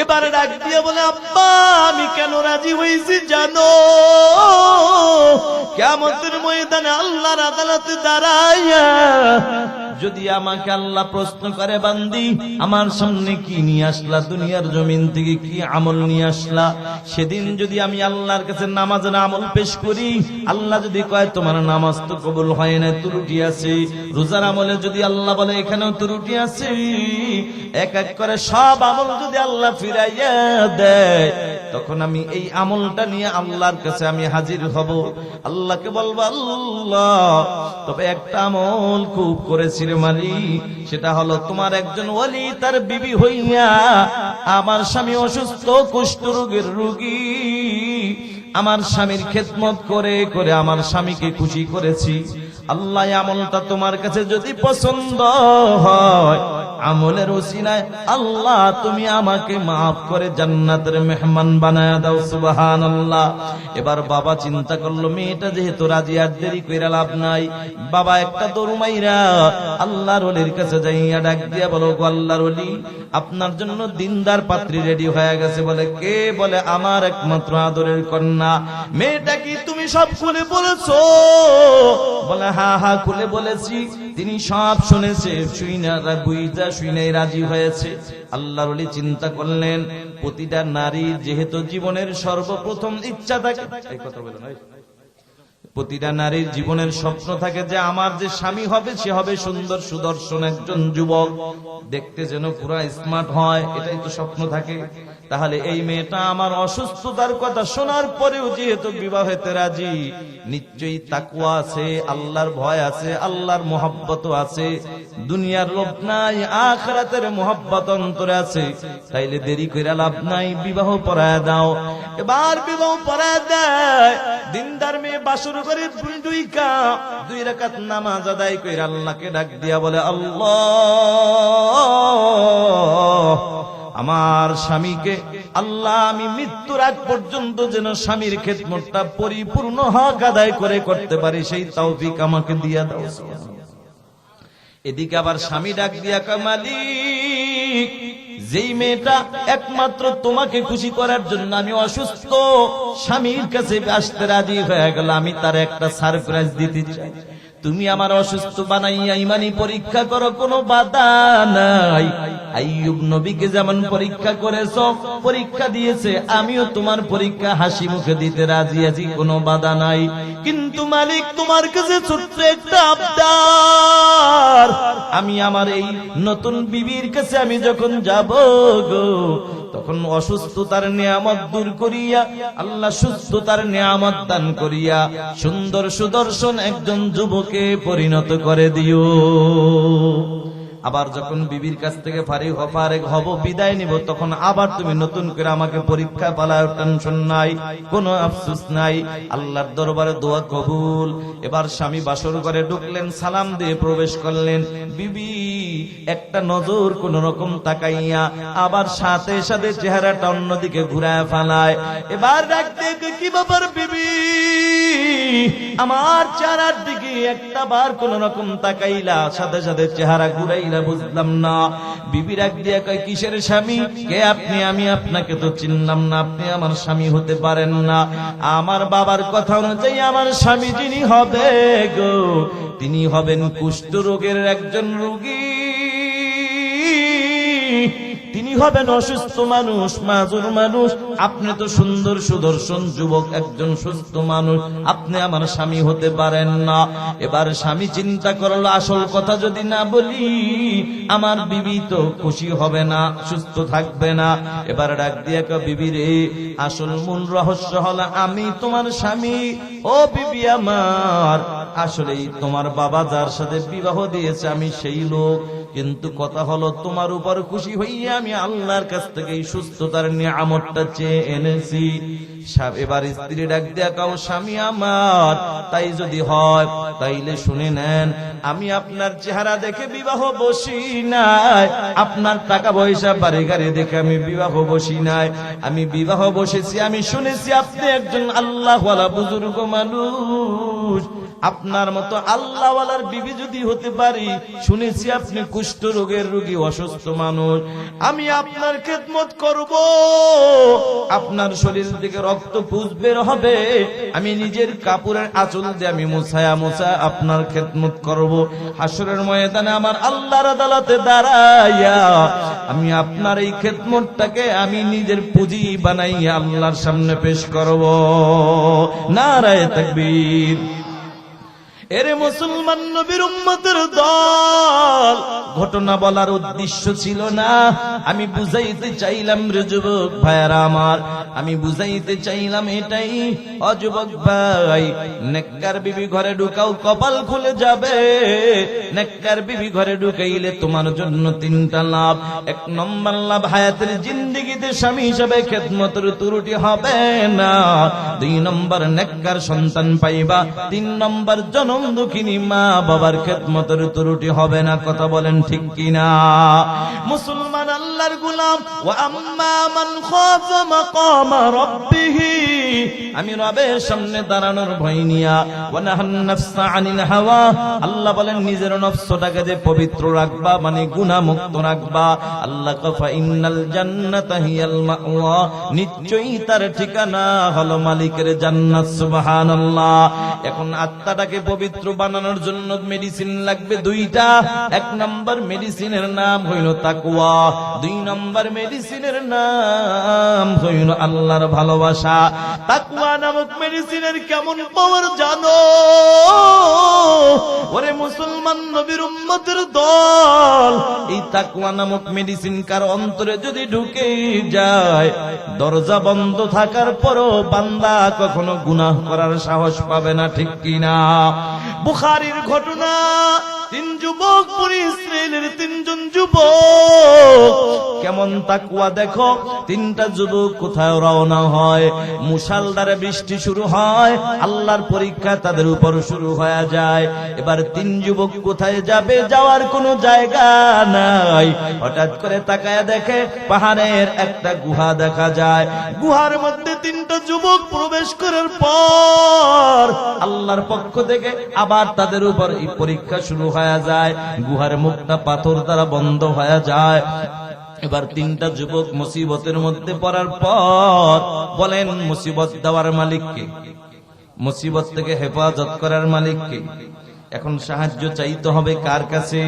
এবারে ডাক দিয়ে বলে, আব্বা, আমি কেন রাজি হয়েছি জানো? কিয়ামতের ময়দানে আল্লাহর আদালতে দাঁড়াইয়া যদি আমাকে আল্লাহ প্রশ্ন করে, বান্দি, আমার সামনে কি নিয়ে আসলা, দুনিয়ার জমিন থেকে কি আমল নিয়ে আসলা? সেদিন যদি আমি আল্লাহর কাছে নামাজের আমল পেশ করি, আল্লাহ যদি কয় তোমার নামাজ তো কবুল হয় না, ত্রুটি আছে। রোজার আমলে যদি আল্লাহ বলে এখানেও ত্রুটি আছে, এক এক করে সব আমল যদি আল্লাহ ফিরাইয়া দেয়, তখন আমি এই আমলটা নিয়ে আল্লাহর কাছে আমি হাজির হব। আল্লাহকে বলবো, আল্লাহ, তবে একটা আমল খুব করেছিল মালিক, সেটা হলো তোমার একজন ওলি তার বিবি হইয়া, আমার স্বামী অসুস্থ, কুষ্ঠ রোগের রোগী, আমার স্বামীর খেদমত করে করে আমার স্বামীকে খুশি করেছি। আল্লাহ, আমলটা তোমার কাছে যদি পছন্দ হয়, আমলের ওসিলায় আল্লাহ তুমি আমাকে মাফ করে জান্নাতের মেহমান বানায়া দাও। সুবহানাল্লাহ। এবার বাবা চিন্তা করলো, মেয়েটা যেহেতু রাজি, আর দেরি কইরা লাভ নাই। বাবা একটা দৌড় মাইরা আল্লাহর ওলির কাছে যাইয়া ডাক দিয়া বলো, গো আল্লাহর ওলি, আপনার জন্য দিনদার পাত্রী রেডি হয়ে গেছে। বলে, কে? বলে, আমার একমাত্র আদরের কন্যা। মেয়েটা কি তুমি সব খুলে বলেছো? বলে, হ্যাঁ হ্যাঁ, খুলে বলেছি। তিনি সব শুনেছে, শুই রাজি হয়েছে। আল্লাহর ওলি চিন্তা করলেন, প্রতিটা নারীর যেহেতু জীবনের সর্বপ্রথম ইচ্ছা থাকে, এই কথা বলেন, প্রতিটা নারীর জীবনের স্বপ্ন থাকে যে আমার যে স্বামী হবে, সে হবে সুন্দর সুদর্শন একজন যুবক, দেখতে যেন পুরা স্মার্ট হয়, এটাই তো স্বপ্ন থাকে। তাহলে এই মেয়েটা আমার অসুস্থতার কথা শোনার পরেও যেহেতু বিবাহেতে রাজি, নিশ্চয়ই তাকওয়া আছে, আল্লাহর ভয় আছে, আল্লাহর মহব্বত আছে, দুনিয়ার লোভ নাই, আখিরাতের মহব্বত অন্তরে আছে। তাইলে দেরি কইরা লাভ নাই, বিবাহ পড়ায় দাও। এবার বিবাহ পড়ায় দেয়। দিনদার মেয়ে বাসর করে দুই রাকাত নামাজ আদায় কইরা আল্লাহকে ডাক দিয়া বলে, আল্লাহ, আমার স্বামীকে আল্লাহ, আমি মৃত্যুর আগ পর্যন্ত যেন স্বামীর খেদমতটা পরিপূর্ণ হক আদায় করে করতে পারি, সেই তৌফিক আমাকে দিয়া দাও। এদিকে আবার স্বামী ডাক দিয়া কয়, মালিক, যেই মেয়েটা একমাত্র তোমাকে খুশি করার জন্য আমি অসুস্থ স্বামীর কাছে আসতে রাজি হয়ে গেল, আমি তার একটা সারপ্রাইজ দিতে চাই। তুমি আমার অসুস্থ বানাইয়া ইমানি পরীক্ষা করো, কোনো বাধা নাই। আইয়ুব নবীকে যেমন পরীক্ষা করেছো, পরীক্ষা দিয়েছে, আমিও তোমার পরীক্ষা হাসি মুখে দিতে রাজি আছি, কোনো বাধা নাই। কিন্তু মালিক, তোমার কাছে ছোট্ট একটা আবদার, আমি আমার এই নতুন বিবির কাছে আমি যখন যাব গো, তখন অসুস্থতার নিয়ামত দূর করিয়া আল্লাহ সুস্থতার নিয়ামত দান করিয়া সুন্দর সুদর্শন একজন যুবকে পরিণত করে দিও। আবার যখন বিবির কাছ থেকে ফারেক হব, বিদায় নিব, তখন আবার তুমি নতুন করে আমাকে পরীক্ষা পালায়, টেনশন নাই, কোনো আফসোস নাই। আল্লাহর দরবারে দোয়া কবুল। এবার স্বামী বাসর ঘরে ঢুকলেন, সালাম দিয়ে প্রবেশ করলেন। বিবি একটা নজর কোন রকম তাকাইয়া আবার সাথে সাথে চেহারাটা অন্যদিকে ঘুরায় ফেলায়। এবার ডাক দেখে, কি ব্যাপার বিবি, আমার চেহারার দিকে একটা বার কোন রকম তাকাইলা, সাথে সাথে চেহারা ঘুরাইলা, বুঝলাম না। বিবি ডাক দিয়া কয়, কিসের স্বামী, কে আপনি? আমি আপনাকে তো চিনলাম না, আপনি আমার স্বামী হতে পারেন না। আমার বাবার কথা অনুযায়ী আমার স্বামী যিনি হবে গো, তিনি হবেন কুষ্ঠ রোগের একজন রোগী, তিনি হবেন অসুস্থ মানুষ, মাজুর মানুষ। আপনি তো সুন্দর সুদর্শন যুবক, একজন সুস্থ মানুষ, আপনি আমার স্বামী হতে পারেন না। এবার স্বামী চিন্তা করলো, আসল কথা যদি না বলি আমার বিবি তো খুশি হবে না, সুস্থ থাকবে না। এবার ডাক দিয়া কয়, বিবি রে, আসল মূল রহস্য হলো আমি তোমার স্বামী। ও বিবি আমার, আসলেই তোমার বাবা যার সাথে বিবাহ দিয়েছে আমি সেই লোক, কিন্তু কথা হলো তোমার উপর খুশি হইয়া আমি আল্লাহর কাছ থেকে এই সুস্থতার নিয়ামতটা চেয়ে এনেছি। এবার স্ত্রী ডাক দিয়া কও, স্বামী আমার, তাই যদি হয় তাইলে শুনে নেন, আমি আপনার চেহারা দেখে বিবাহ বসি নাই, আপনার টাকা পয়সা বাড়ি গাড়ি দেখে আমি বিবাহ বসি নাই, আমি বিবাহ বসেছি, আমি শুনেছি আপনি একজন আল্লাহওয়ালা বুজুর্গ মানুষ, আপনার মতো আল্লাহওয়ালার বিবি যদি হতে পারি, শুনেছি আপনি কুষ্ঠ রোগের রোগী, অসুস্থ মানুষ, আমি আপনার খেদমত করব, আপনার শরীর থেকে রক্ত পুঁজ বের হবে, আমি নিজের কাপড়ের আঁচল দিয়ে আমি মুছায়া আপনার খেদমত করব। হাসরের ময়দানে আমার আল্লাহর আদালতে দাঁড়াইয়া আমি আপনার এই খেদমতটাকে আমি নিজের পুঁজি বানাইয়া আল্লাহর সামনে পেশ করব। নারায়ে তাকবীর। এরে মুসলমান নবীর উম্মতের দল, ঘটনা বলার উদ্দেশ্য ছিল না, আমি বুঝাইতে চাইলাম রে যুবক ভাইরা আমার, আমি বুঝাইতে চাইলাম এটাই, অযুবক ভাই, নেককার বিবি ঘরে ঢুকাও, কপাল খুলে যাবে। নেককার বিবি ঘরে ঢুকাইলে তোমার জন্য তিনটা লাভ। এক নম্বর লাভ, হায়াতের জিন্দেগিতে স্বামী হিসাবে খেদমতের ত্রুটি হবে না। দুই নম্বর, নেককার সন্তান পাইবা। তিন নম্বর, জনম দুঃখিনী মা বাবার খেদমতের ত্রুটি হবে না। কথা বলেন ঠিক কিনা? মুসলমান আল্লাহর গোলাম, ওয়া আম্মা মান খাফা মাকামা রাব্বিহি, আমি রবের সামনে দাঁড়ানোর ভয় নিয়া, ওয়া নাহান নাফসা আনিল হাওয়া, আল্লাহ বলেন নিজের নফসটাকে যে পবিত্র রাখবা, মানে গুনাহ মুক্ত রাখবা। আল্লাহ কফা ইন্নাল জান্নাতা হিয়াল মাওয়া, নিশ্চয়ই তার ঠিকানা হলো মালিকের জান্নাত। সুবহানাল্লাহ। এখন আত্মাটাকে পবিত্র বানানোর জন্য মেডিসিন লাগবে দুইটা। এক নম্বর মেডিসিনের নাম হইল তাকওয়া, দুই নম্বর মেডিসিনের নাম হইল আল্লাহর ভালোবাসা। তাকওয়া নামক মেডিসিনের কেমন পাওয়ার জানো? ওরে মুসলমান নবীর উম্মতের দল, এই তাকওয়া নামক মেডিসিন কার অন্তরে যদি ঢুকে যায়, দরজা বন্ধ থাকার পরও বান্দা কখনো গুনাহ করার সাহস পাবে না। ঠিক কিনা? বুখারীর ঘটনা, তিন যুবক, বনি ইসরাইলের তিনজন যুবক, কেমন তাকওয়া দেখো। তিনটা যুবক কোথায় রওনা হয়, মুষলধারে বৃষ্টি শুরু হয়, আল্লাহর পরীক্ষা তাদের উপর শুরু হয়ে যায়। এবার তিন যুবক কোথায় যাবে, যাওয়ার কোনো জায়গা নাই। হঠাৎ করে তাকায় দেখে পাহাড়ের একটা গুহা দেখা যায়। গুহার মধ্যে তিনটা যুবক প্রবেশ করার পর আল্লাহর পক্ষ থেকে আবার তাদের উপর এই পরীক্ষা শুরু হয়ে যায়। গুহার মুখটা পাথর দ্বারা বন্ধ হয়ে যায়। এবার তিনটা যুবক মুসিবতের মধ্যে পড়ার পর বলেন, মুসিবত দেওয়ার মালিক কে? মুসিবত থেকে হেফাজত করার মালিক কে? এখন সাহায্য চাইতে হবে কার কাছে?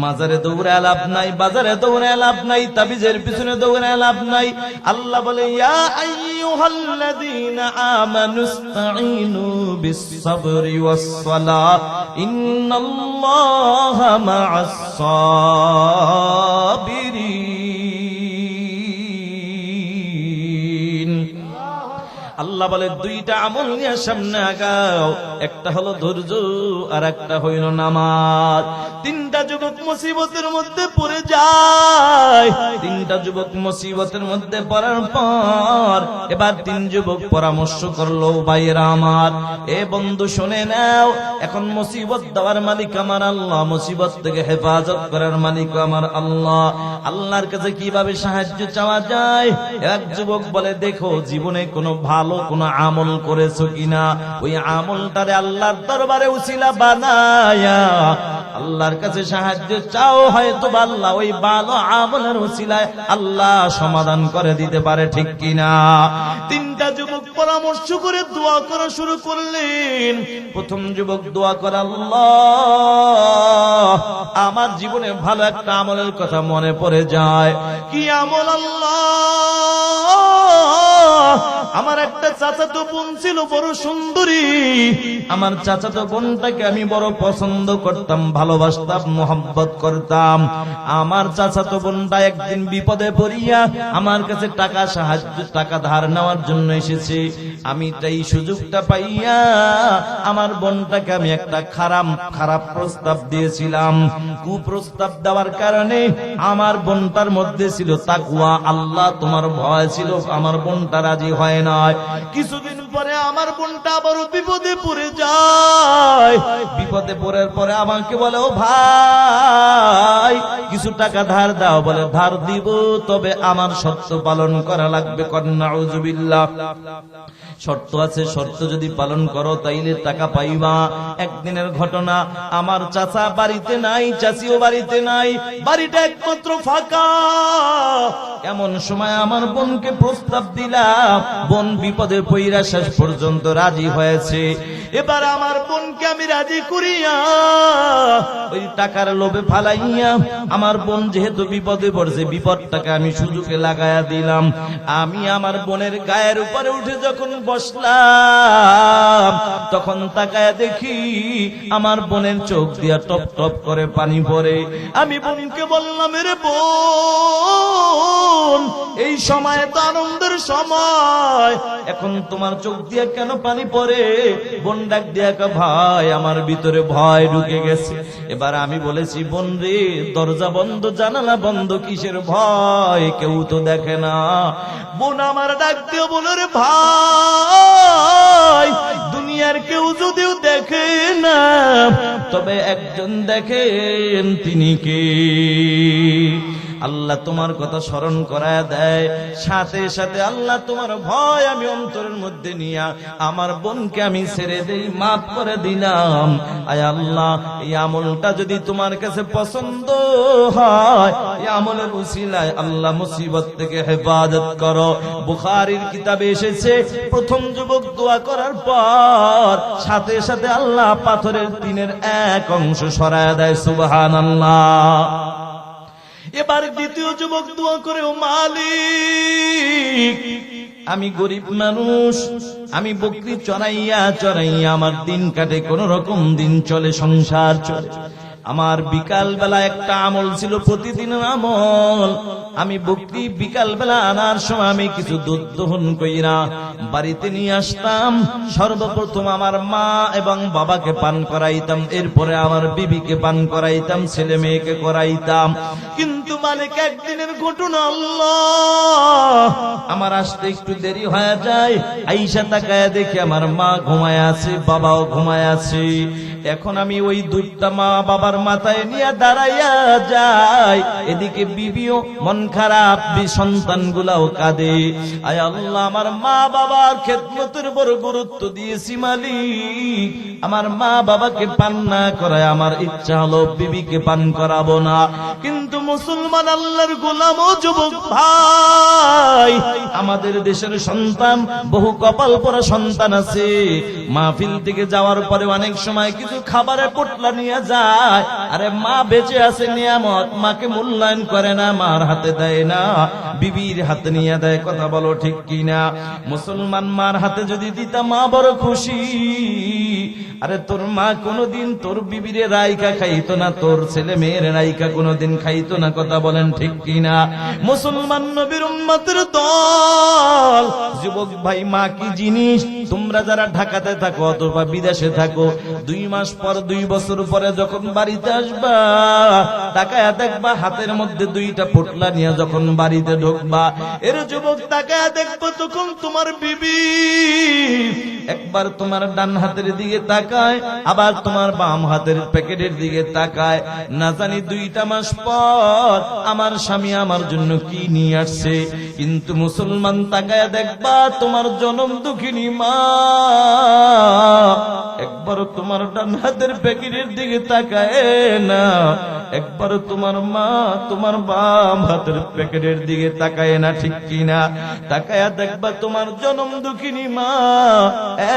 মাজারে দৌড়ায় লাভ নাই, বাজারে দৌড়ায় লাভ নাই, তাবিজের পিছনে দৌড়ায় লাভ নাই। আল্লাহ বলে ইয়া আইয়ুহাল্লাযীনা আমানুস্তাঈনু বিস-সাবরি ওয়াস-সালাহ ইন্নাল্লাহা মা'আস-সাবিরিন। আল্লাহ বলে দুইটা আমল নিয়ে সামনে আগাও, একটা হলো ধৈর্য আর একটা হইল নামাজ। তিনটা যুবক মুসিবতের মধ্যে পড়ে যায়, তিনটা যুবক মুসিবতের মধ্যে পড়ার পর এবার তিন যুবক পরামর্শ করলো, ভাইয়েরা আমার, এ বন্ধু শুনে নাও, এখন মুসিবত দেওয়ার মালিক আমার আল্লাহ, মুসিবত থেকে হেফাজত করার মালিক আমার আল্লাহ। আল্লাহর কাছে কিভাবে সাহায্য চাওয়া যায়? এক যুবক বলে, দেখো জীবনে কোনো ভালো কোন আমল করেছো কিনা, ওই আমলটারে আল্লাহর দরবারে উসিলা বানায়া আল্লাহর কাছে সাহায্য চাও, হয়তো আল্লাহ ওই ভালো আমলের উসিলায় আল্লাহ সমাধান করে দিতে পারে, ঠিক কিনা? তিনটা যুবক পরামর্শ করে দোয়া করা শুরু করলেন। প্রথম যুবক দোয়া করে, আল্লাহ আমার জীবনে ভালো একটা আমলের কথা মনে পড়ে যায়। কি আমল? আল্লাহ আমার একটা চাচাতো বোন ছিল বড় সুন্দরী, আমার চাচাতো বোনটাকে আমি বড় পছন্দ করতাম, ভালোবাসতাম, মোহাব্বত করতাম। আমার চাচাতো বোনটা একদিন বিপদে পড়িয়া আমার কাছে টাকা সাহায্য, টাকা ধার নেওয়ার জন্য এসেছে। আমি এই সুযোগটা পাইয়া আমার বোনটাকে আমি একটা খারাপ প্রস্তাব দিয়েছিলাম। কুপ্রস্তাব দেওয়ার কারণে আমার বোনটার মধ্যে ছিল তাকওয়া, আল্লাহ তোমার ভয় ছিল, আমার বোনটা রাজি হয় না। কিছুদিন পরে আমার বোনটা আবারও বিপদে পড়ে যায়। বিপদে পড়ার পরে আমাকে বলে, ও ভাই কিছু টাকা ধার দাও। বলে ধার দিব, তবে আমার শর্ত পালন করা লাগবে। নাউযুবিল্লাহ, শর্ত আছে, শর্ত যদি পালন করো তাইলে টাকা পাইবা। একদিনের ঘটনা, আমার চাচা বাড়িতে নাই, চাচিও বাড়িতে নাই, বাড়িটা একমাত্র ফাঁকা। এমন সময় আমার বোনকে প্রস্তাব দিলাম, বোন বিপদে পইরা শেষ পর্যন্ত রাজি হয়েছে। এবার আমার বোনকে আমি রাজি করিয়া ওই টাকার লোভে ফালাইয়া, আমার বোন যেহেতু বিপদে পড়ছে, বিপদটাকে আমি সুযোগে লাগায়া দিলাম। আমি আমার বোনের গায়ের উপরে উঠে যখন বসলাম, তখন তাকায়া দেখি আমার বোনের চোখ দিয়া টপ টপ করে পানি পড়ে। আমি বোনকে বললাম, রে বোন, এই সময় তো আনন্দের সময়, এখন তোমার চোখ দিয়া কেন পানি পড়ে? বোন ডাক দিয়া কয়, ভাই আমার ভিতরে ভয় ঢুকে গেছে। এবার আমি বলেছি, বোন রে, দরজা বন্ধ, জানালা বন্ধ, কিসের ভয়? কেউ তো দেখে না। বোন আমার ডাক দিয়ে বলে, রে ভাই, দুনিয়ার কেউ যদিও দেখে না, তবে একজন দেখেন, তিনি কে? আল্লাহ তোমার কথা স্মরণ করায় দেয়, সাথে সাথে আল্লাহ তোমার ভয় আমি অন্তরের মধ্যে নিয়া আমার বোনকে আমি ছেড়ে দেই, মাফ করে দিলাম। আয় আল্লাহ, এই আমলটা যদি তোমার কাছে পছন্দ হয়, এই আমলের উসিলায় আল্লাহ মুসিবত থেকে হেফাজত করো। বুখারীর কিতাবে এসেছে, প্রথম যুবক দোয়া করার পর সাথে সাথে আল্লাহ পাথরের টিনের এক অংশ সরায় দেয়। সুবহানাল্লাহ। এবার দ্বিতীয় যুবক দোয়া করে, ও মালিক, আমি গরিব মানুষ, আমি বকরি চড়াইয়া আমার দিন কাটে, কোন রকম দিন চলে, সংসার চলে। আমার বিকাল বেলা একটা আমল ছিল, প্রতিদিনের আমল। আমি বকরি বিকাল বেলা আনার সময় আমি কিছু দুধ দহন কইরা বাড়িতে নিয়ে আসতাম। সর্বপ্রথম আমার মা এবং বাবাকে পান করাইতাম, এরপরে আমার বিবিকে পান করাইতাম, ছেলে মেয়েকে করাইতাম। কিন্তু মালিক, একদিনের ঘটনা, আল্লাহ আমার আসতে একটু দেরি হয়ে যায়। আইসা তাকায়া দেখি আমার মা ঘুমায় আছে, বাবাও ঘুমায় আছে। এখন আমি ওই দুধটা মা বাবার মাথায় নিয়ে দাঁড়াইয়া যাই, এদিকে বিবিও মন খারাপ, সন্তান গুলাও কাঁদে। আয় আল্লাহ, আমার মা বাবার খেদমতের বড় গুরুত্ব দিয়েছি মালিক, আমার মা বাবাকে পান না করায় আমার ইচ্ছা হলো বিবিকে পান করাবো না। কিন্তু মুসলমান আল্লাহর গোলাম ও যুবক ভাই, আমাদের দেশের সন্তান, বহু কপাল পোড়া সন্তান আছে। মাহফিল থেকে যাওয়ার পরে অনেক সময় কিছু শুধু খাবারে পোটলা নিয়ে যায়, আরে মা বেঁচে আছে নিয়ামত, মাকে মূল্যায়ন করে না, মার হাতে দেয় না, বিবির হাতে নিয়ে দেয়। কথা বলো ঠিক কিনা? মুসলমান মার হাতে যদি দিতা মা বড় খুশি। আরে তোর মা কোনোদিন তোর বিবিরে রাইকা খাইতো না, তোর ছেলে মেয়ের রাইকা কোনোদিন খাইতো না। কথা বলেন ঠিক কিনা? মুসলমান নবীর উম্মতের দল, যুবক ভাই, মা কি জিনিস? তোমরা যারা ঢাকাতে থাকো অথবা বিদেশে থাকো, 2 মাস পর 2 বছর পরে যখন বাড়িতে আসবা, তাকায়া দেখবা হাতের মধ্যে 2টা পোটলা নিয়ে যখন বাড়িতে ঢুকবা, এর যুবক তাকায়া দেখবো তখন তোমার বিবি একবার তোমার ডান হাতের দিকে তাকায়, আবার তোমার বাম হাতের প্যাকেটের দিকে তাকায়। না জানি 2টা মাস পর আমার স্বামী আমার জন্য কি নিয়ে আসছে। কিন্তু মুসলমান তাকায়া দেখবা তোমার জনম দুঃখিনী মা একবার তোমার ডান হাতের প্যাকেটের দিকে তাকায় না, একবার তোমার মা তোমার বাম হাতের প্যাকেটের দিকে তাকায় না। ঠিক কিনা? তাকায়া দেখবা তোমার জনম দুঃখিনী মা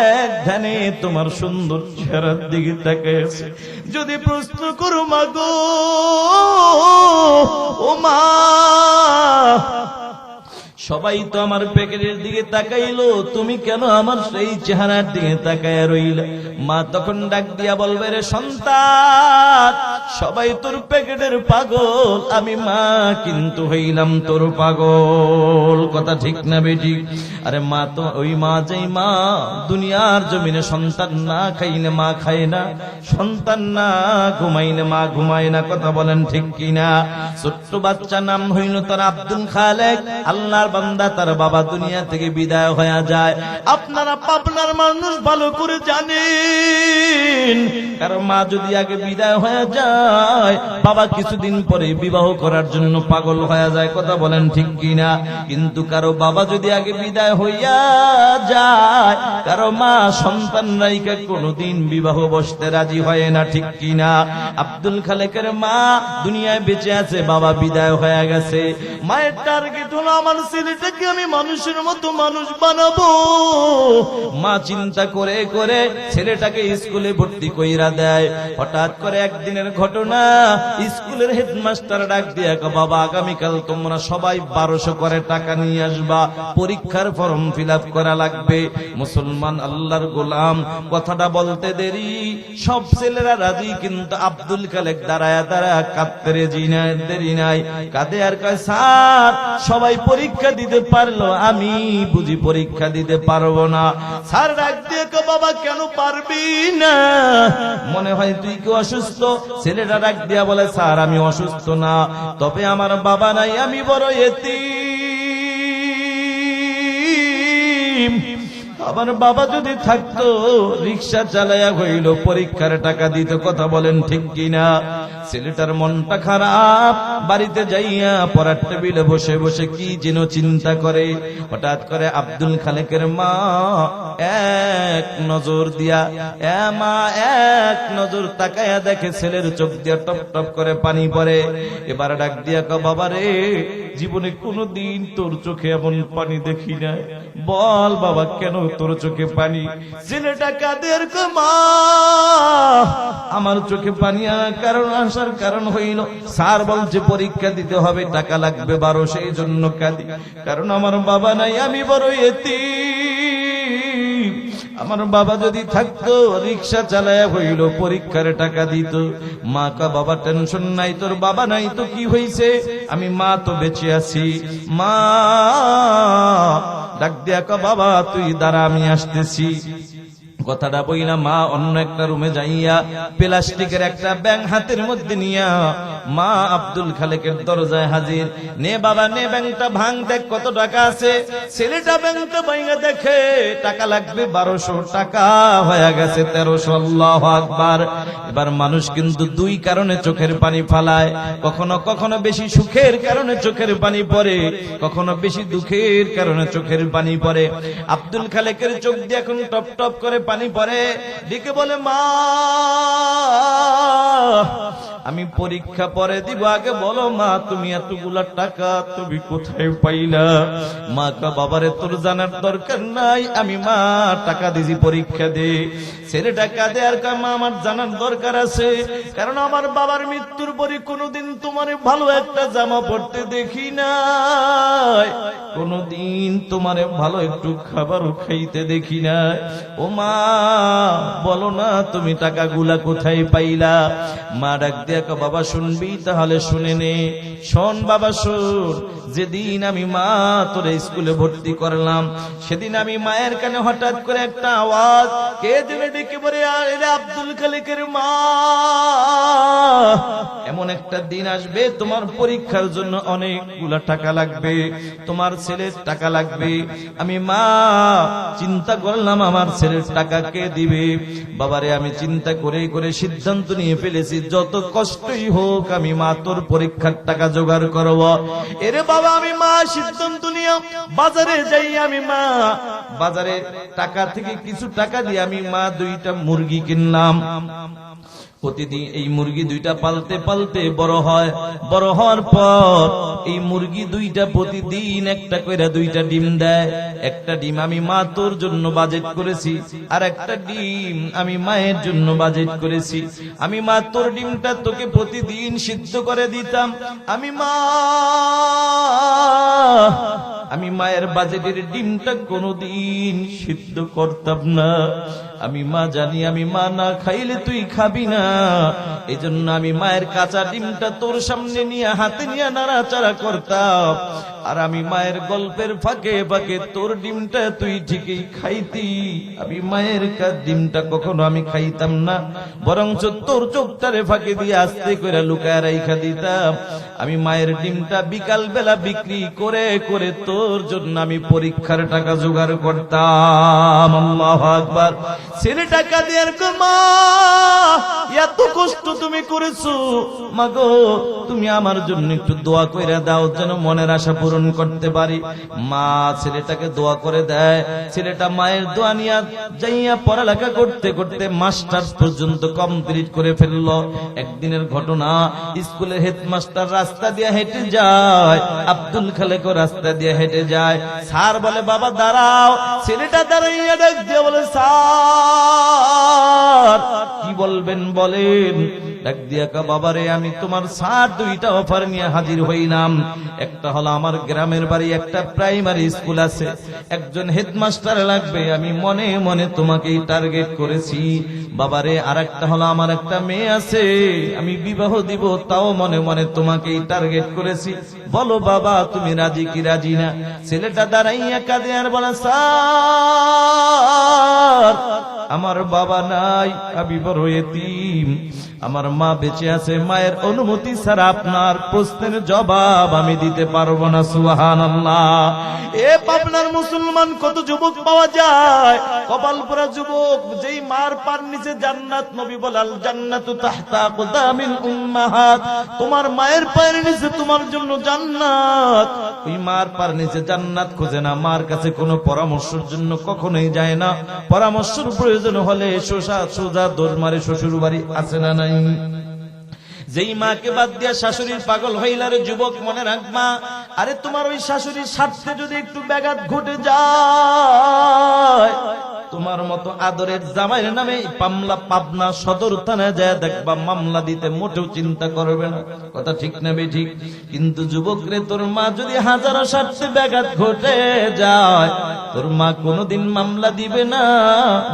এক ধ্যানে তোমার সুন্দর চেহারার দিকে তাকায় আছে। যদি প্রশ্ন করো মা গো, ও মা, সবাই তো আমার প্যাকেটের দিকে তাকাইলো, তুমি কেন আমার সেই চেহারার দিকে তাকায় রইলা? মা তখন ডাক দিয়া বলবে, রে সন্তান, সবাই তোর প্যাকেটের পাগল, আমি মা কিন্তু হইলাম তোর পাগল। কথা ঠিক না বেটি? আরে মা তো ওই মা, যেই মা দুনিয়ার জমিনে সন্তান না খাইলে মা খায় না, সন্তান না ঘুমাইলে মা ঘুমায় না। কথা বলেন ঠিক কিনা? ছোট্ট বাচ্চা নাম হইল তার আব্দুল খালেক, আল্লাহর বান্দা, তার বাবা দুনিয়া থেকে বিদায় হয়ে যায়। আপনারা পাবনার মানুষ ভালো করে জানেন, কারণ মা যদি আগে বিদায় হয়ে যায়, বাবা কিছুদিন পরে বিবাহ করার জন্য পাগল হয়ে যায়। কথা বলেন ঠিক কিনা? কিন্তু কারো বাবা যদি আগে বিদায় হইয়া যায়, কারো মা সন্তান রাইকা কোনোদিন বিবাহ বসতে রাজি হয় না। ঠিক কিনা? আব্দুল খালেকের মা দুনিয়ায় বেঁচে আছে, বাবা বিদায় হয়ে গেছে। মায়ের টার্গেট হলো আমার ছেলেটাকে আমি মানুষের মতো মানুষ বানাবো। মা চিন্তা করে করে ছেলেটাকে স্কুলে ভর্তি কইরা দেয়। হঠাৎ করে একদিনের ঘটনা, স্কুলের হেডমাস্টার ডাক দিয়ে, বাবা আগামীকাল তোমরা সবাই 1200 করে টাকা নিয়ে আসবা, পরীক্ষার ফর্ম ফিল আপ করা লাগবে। মুসলমান আল্লাহর গোলাম, কথাটা বলতে দেরি, সব ছেলেরা রাজি, কিন্তু আব্দুল খালেক দাঁড়ায় দাঁড়ায় কাঁদতে দেরি নাই, কাঁদে আর কয়, স্যার সবাই পরীক্ষা দিতে পারলো, আমি বুঝি পরীক্ষা দিতে পারবো না। স্যার ডাক দিয়ে, বাবা কেন পারবি না? মনে হয় তুই কি অসুস্থ? ছেলেটা ডাক দিয়া বলে, স্যার আমি অসুস্থ না, তবে আমার বাবা নাই, আমি বড় এতিম। আমার বাবা যদি থাকতো রিক্সা চালাইয়া হইল পরীক্ষার টাকা দিত। কথা বলেন ঠিক কিনা? ছেলেটার মনটা খারাপ, বাড়িতে যাইয়া পড়ার টেবিলে বসে বসে কি যেন চিন্তা করে। হঠাৎ করে আব্দুল খালেকের মা এক নজর দিয়া, মা এক নজর তাকায়া দেখে ছেলের চোখ দিয়া টপ টপ করে পানি পড়ে। এবার ডাক দিয়া, বাবা রে, জীবনে কোনোদিন তোর চোখে এমন পানি দেখি না, বল বাবা কেন তোর চোখে পানি? ছেলেটা কাদের, মা আমার চোখে পানি আসার কারণ হইল, স্যার বলছে পরীক্ষা দিতে হবে, টাকা লাগবে 1200, সেই জন্য কাঁদি। কারণ আমার বাবা নাই, আমি বড় এতিম। আমার বাবা যদি থাকতো রিক্সা চালায় হইল পরীক্ষার টাকা দিত। মা কা, বাবা টেনশন নাই, তোর বাবা নাই তো কি হইছে, আমি মা তো বেঁচে আছি। মা ডাক দিয়া, বাবা তুই দাঁড়া, আমি আসতেছি। কথাটা বইলা মা অন্য একটা রুমে যাইয়া প্লাস্টিকের একটা ব্যাং হাতের মধ্যে নিয়া মা আব্দুল খালেকের দরজায় হাজির। নে বাবা নে, ব্যাংকটা ভাঙ, দেখ কত টাকা আছে। ছেলেটা ব্যাংকটা ভাঙা দেখে টাকা লাগবে 1200, টাকা হয়ে গেছে 1300। আল্লাহু আকবার। এবার মানুষ কিন্তু 2 কারণে চোখের পানি ফালায়, কখনো কখনো বেশি সুখের কারণে চোখের পানি পড়ে, কখনো বেশি দুঃখের কারণে চোখের পানি পড়ে। আব্দুল খালেকের চোখ দিয়ে এখন টপ টপ করে পানি পড়ে। ডেকে বলে, মা আমি পরীক্ষা পরে দিব, আগে বলো মা তুমি এতগুলা টাকা তুমি কোথায় পাইলা? মা কা, বাবারে তোর জানার দরকার নাই, আমি মা টাকা দিছি পরীক্ষা দে। ছেলেটা কাঁদে আর কয়, মা আমার জানার দরকার আছে, কারণ আমার বাবার মৃত্যুর পরে কোনোদিন তোমার ভালো একটা জামা পড়তে দেখি নাই, কোনোদিন তোমার ভালো একটু খাবারও খাইতে দেখি নাই। ও মা বলো না তুমি টাকাগুলা কোথায় পাইলা? মা ডাক দিয়া কয়, বাবা শুনবি? তাহলে শুনে নে। শোন বাবা শোন, যেদিন আমি মা তোরে স্কুলে ভর্তি করলাম, সেদিন আমি মায়ের কানে হঠাৎ করে একটা আওয়াজ, কে যেন ডেকে বলে, আরে আব্দুল খালেকের মা, এমন একটা দিন আসবে তোমার পরীক্ষার জন্য অনেকগুলা টাকা লাগবে, তোমার ছেলের টাকা লাগবে। আমি মা চিন্তা করলাম আমার ছেলের টাকা কে দিবে। বাবারে আমি চিন্তা করে করে সিদ্ধান্ত নিয়ে ফেলেছি, যত কষ্টই হোক আমি মা তোর পরীক্ষার টাকা জোগাড় করব। এরে বাবা আমি মা সিদ্ধান্ত নিয়ে বাজারে যাই। আমি মা বাজারে টাকা থেকে কিছু টাকা দিয়ে আমি মা 2টা মুরগি কিনলাম। প্রতিদিন এই মুরগি 2টা পালতে পালতে বড় হয়, বড় হওয়ার পর এই মুরগি 2টা প্রতিদিন একটা কইরা 2টা ডিম দেয়। একটা ডিম আমি মা তোর জন্য বাজেট করেছি, আর একটা ডিম আমি মায়ের জন্য বাজেট করেছি। আমি মা তোর ডিমটা তোকে প্রতিদিন সিদ্ধ করে দিতাম। আমি মায়ের বাজেটের ডিমটা কোনোদিন সিদ্ধ করতাম না। আমি মা জানি আমি মা না খাইলে তুই খাবি না, এজন্য আমি মায়ের কাঁচা ডিমটা তোর সামনে নিয়ে হাতে নিয়ে নাড়াচাড়া করতাম, আর আমি মায়ের গল্পের ফাঁকে ফাঁকে তোর ডিমটা তুই ঠিকই খাইতি। আমি মায়ের ডিমটা কখনো আমি খাইতাম না, বরঞ্চ তোর চোখটারে ফাঁকে দিয়ে আস্তে করে লুকায় রাইখা দিতাম। আমি মায়ের ডিমটা বিকাল বেলা বিক্রি করে করে তোর জন্য আমি পরীক্ষার টাকা জোগাড় করতাম। আল্লাহু আকবার। ছেলেটা কাঁদে আর কয়, মা এত কষ্ট তুমি করেছো, মা গো তুমি আমার জন্য একটু দোয়া কইরা দাও, যেন মনের আশা পূরণ করতে পারি। মা ছেলেটাকে দোয়া করে দেয়। ছেলেটা মায়ের দোয়া নিয়ে যাইয়া পড়ালেখা করতে করতে মাস্টার্স পর্যন্ত কমপ্লিট করে ফেললো। একদিনের ঘটনা, স্কুলের হেডমাস্টার রাস্তা দিয়ে হেঁটে যায়, আব্দুল খালেকও রাস্তা দিয়ে হেঁটে যায়। স্যার বলে, বাবা দাঁড়াও। ছেলেটা দাঁড়াইয়া ডাক দিয়ে বলে, স্যার কি বলবেন বলেন। ডাক দিয়া কয়, বাবারে আমি তোমার স্যার 2টা অফার নিয়ে হাজির হইলাম। একটা হলো আমার গ্রামের বাড়ি একটা প্রাইমারি স্কুল আছে, একজন হেডমাস্টার লাগবে, আমি মনে মনে তোমাকেই টার্গেট করেছি। বাবারে আরেকটা হলো আমার একটা মেয়ে আছে, আমি বিবাহ দিব, তাও মনে মনে তোমাকেই টার্গেট করেছি। বলো বাবা তুমি রাজি কি রাজি না? ছেলেটা দাঁড়াইয়া কাঁদে আর বলে, স্যার আমার বাবা নাই, আমি বড় এতিম, আমার মা বেঁচে আছে, মায়ের অনুমতি ছাড়া আপনার প্রশ্নের জবাব আমি দিতে পারবো না। সুবহানাল্লাহ। এ পাবনার মুসলমান কত যুবক পাওয়া যায়, কপাল পোড়া যুবক, যেই মার পার নিচে জান্নাত। নবী বলেন, জান্নাতু তাহতা আকদামিল উম্মাহাত, তোমার মায়ের পায়ের নিচে তোমার জন্য জান্নাত। ওই মার পার নিচে জান্নাত খোঁজে না, মার কাছে কোনো পরামর্শের জন্য কখনোই যায় না। পরামর্শের প্রয়োজন হলে সোজা দৌড় মারে শ্বশুর বাড়ি। আছে না নাই? যেই মাকে বাদ দিয়া শাশুড়ির পাগল হইলারে যুবক, মনে রাখবা, আরে তোমার ওই শাশুড়ির স্বার্থে যদি একটু ব্যাঘাত ঘটে যায়, তোমার মতো আদরের জামাইয়ের নামে পাবনা সদর থানায় যায় দেখবা মামলা দিতে মোটেও চিন্তা করবে না। কথা ঠিক না বেঠিক? কিন্তু যুবক রে, তোর মা যদি হাজারো স্বার্থে ব্যাঘাত ঘটে যায়, তোর মা কোনোদিন মামলা দিবে না,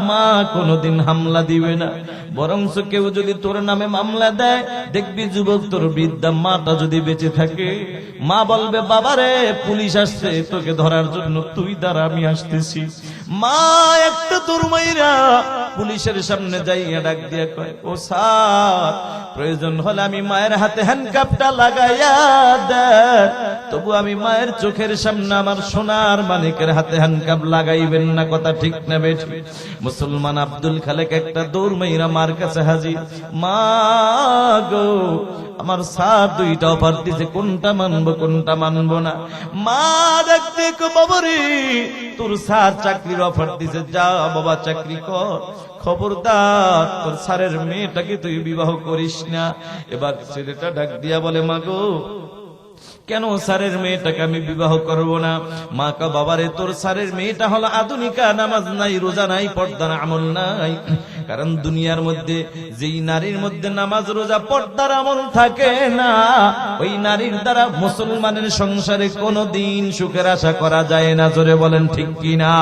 মা কোনোদিন হামলা দিবে না। বরঞ্চ কেউ যদি তোর নামে মামলা দেয়, দেখবি যুবক তোর বৃদ্ধা মাটা যদি বেঁচে থাকে, মা বলবে, বাবারে পুলিশ আসছে তোকে ধরার জন্য, তুই দাঁড়া আমি আসতেছি। মা একটা তোর মাইরা পুলিশের সামনে যাইয়া ডাক দিয়া কয়, ও স্যার প্রয়োজন হলে আমি মায়ের হাতে হ্যান্ডকাপটা লাগাইয়া দেন, তবু আমি মায়ের চোখের সামনে আমার সোনার মানিকের হাতে হ্যান্ডকাপ লাগাইবেন না। কথা ঠিক না বেঠিক? মুসলমান আব্দুল খালেক একটা দৌড় মাইরা মার কাছে হাজির। মা গো আমার স্যার 2টা অফার দিছে, কোনটা মানবো কোনটা মানবো না। মা দেখতে বাবারে, তোর স্যার চাকরির অফার দিছে, যা বাবা চাকরি কর, খবরদার তোর স্যারের মেয়েটাকে তুই বিবাহ করিস না। এবার ছেলেটা ডাক দিয়া বলে, মা গো কেন স্যারের মেয়েটাকে আমি বিবাহ করব না? মা কা বাবারে, তোর স্যারের মেয়েটা হলো আধুনিকা, নামাজ নাই, রোজা নাই, পর্দার আমল নাই। কারণ দুনিয়ার মধ্যে যেই নারীর মধ্যে নামাজ রোজা পর্দার আমল থাকে না, ওই নারীর দ্বারা মুসলমানের সংসারে কোনোদিন সুখের আশা করা যায় না। জোরে বলেন ঠিক কিনা?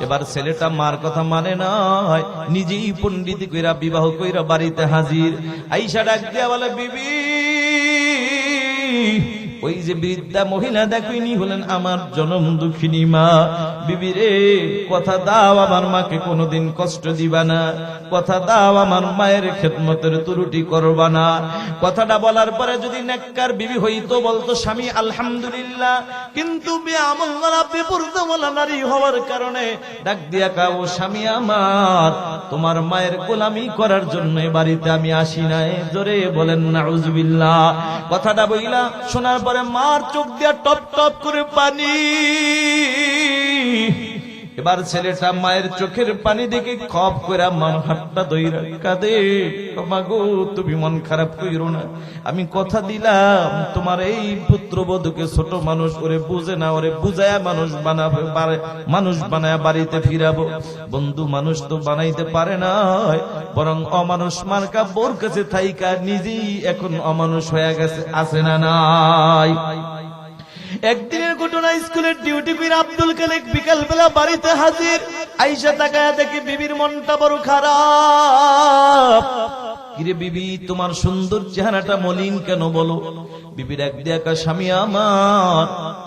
এবার ছেলেটা মার কথা মানে নয়, নিজেই পণ্ডিতি কইরা বিবাহ কইরা বাড়িতে হাজির। আইসা ডাক দিয়া বলে, বিবি, ওই যে বৃদ্ধা মহিলা দেখুইনি হলেন আমার জনম দুঃখিনী মা। বিবি রে, কথা দাও আমার মাকে কোনোদিন কষ্ট দিবা না, কথা দাও আমার মায়ের খেদমতের ত্রুটি করবা না। কথাটা বলার পরে যদি নেককার বিবি হইতো বলতো, স্বামী আলহামদুলিল্লাহ, কিন্তু বেআমল বেপরদা নারী হওয়ার কারণে ডাক দিয়া কাও, স্বামী আমার, তোমার মায়ের গোলামি করার জন্য বাড়িতে আমি আসি নাই। জোরে বলেন নাউজুবিল্লাহ। কথাটা বইলা শোনার পরে মার চোখ দিয়া টপ টপ করে পানি। এবার ছেলেটা মায়ের চোখের পানি দেখে খপ করে মার হাতটা ধইরা কাঁদে, মাগো তুমি মন খারাপ কইরো না, আমি কথা দিলাম তোমার এই পুত্রবধূকে ছোট মানুষ করে বুঝে না, ওরে বুঝায়া মানুষ বানায় বাড়িতে ফিরাবো। বন্ধু, মানুষ তো বানাইতে পারে না, বরং অমানুষ মার্কা বোর কাছে থাইকা নিজেই এখন অমানুষ হয়ে গেছে। আছে না নাই? একদিনের ঘটনা, স্কুলের ডিউটি করে আব্দুল খালেক বিকাল বেলা বাড়িতে হাজির। আইসা তাকায়া দেখি বিবির মনটা বড় খারাপ। কিরে বিবি, তোমার সুন্দর চেহারাটা মলিন কেন বলো? বিবির এক দেখা, স্বামী আমার,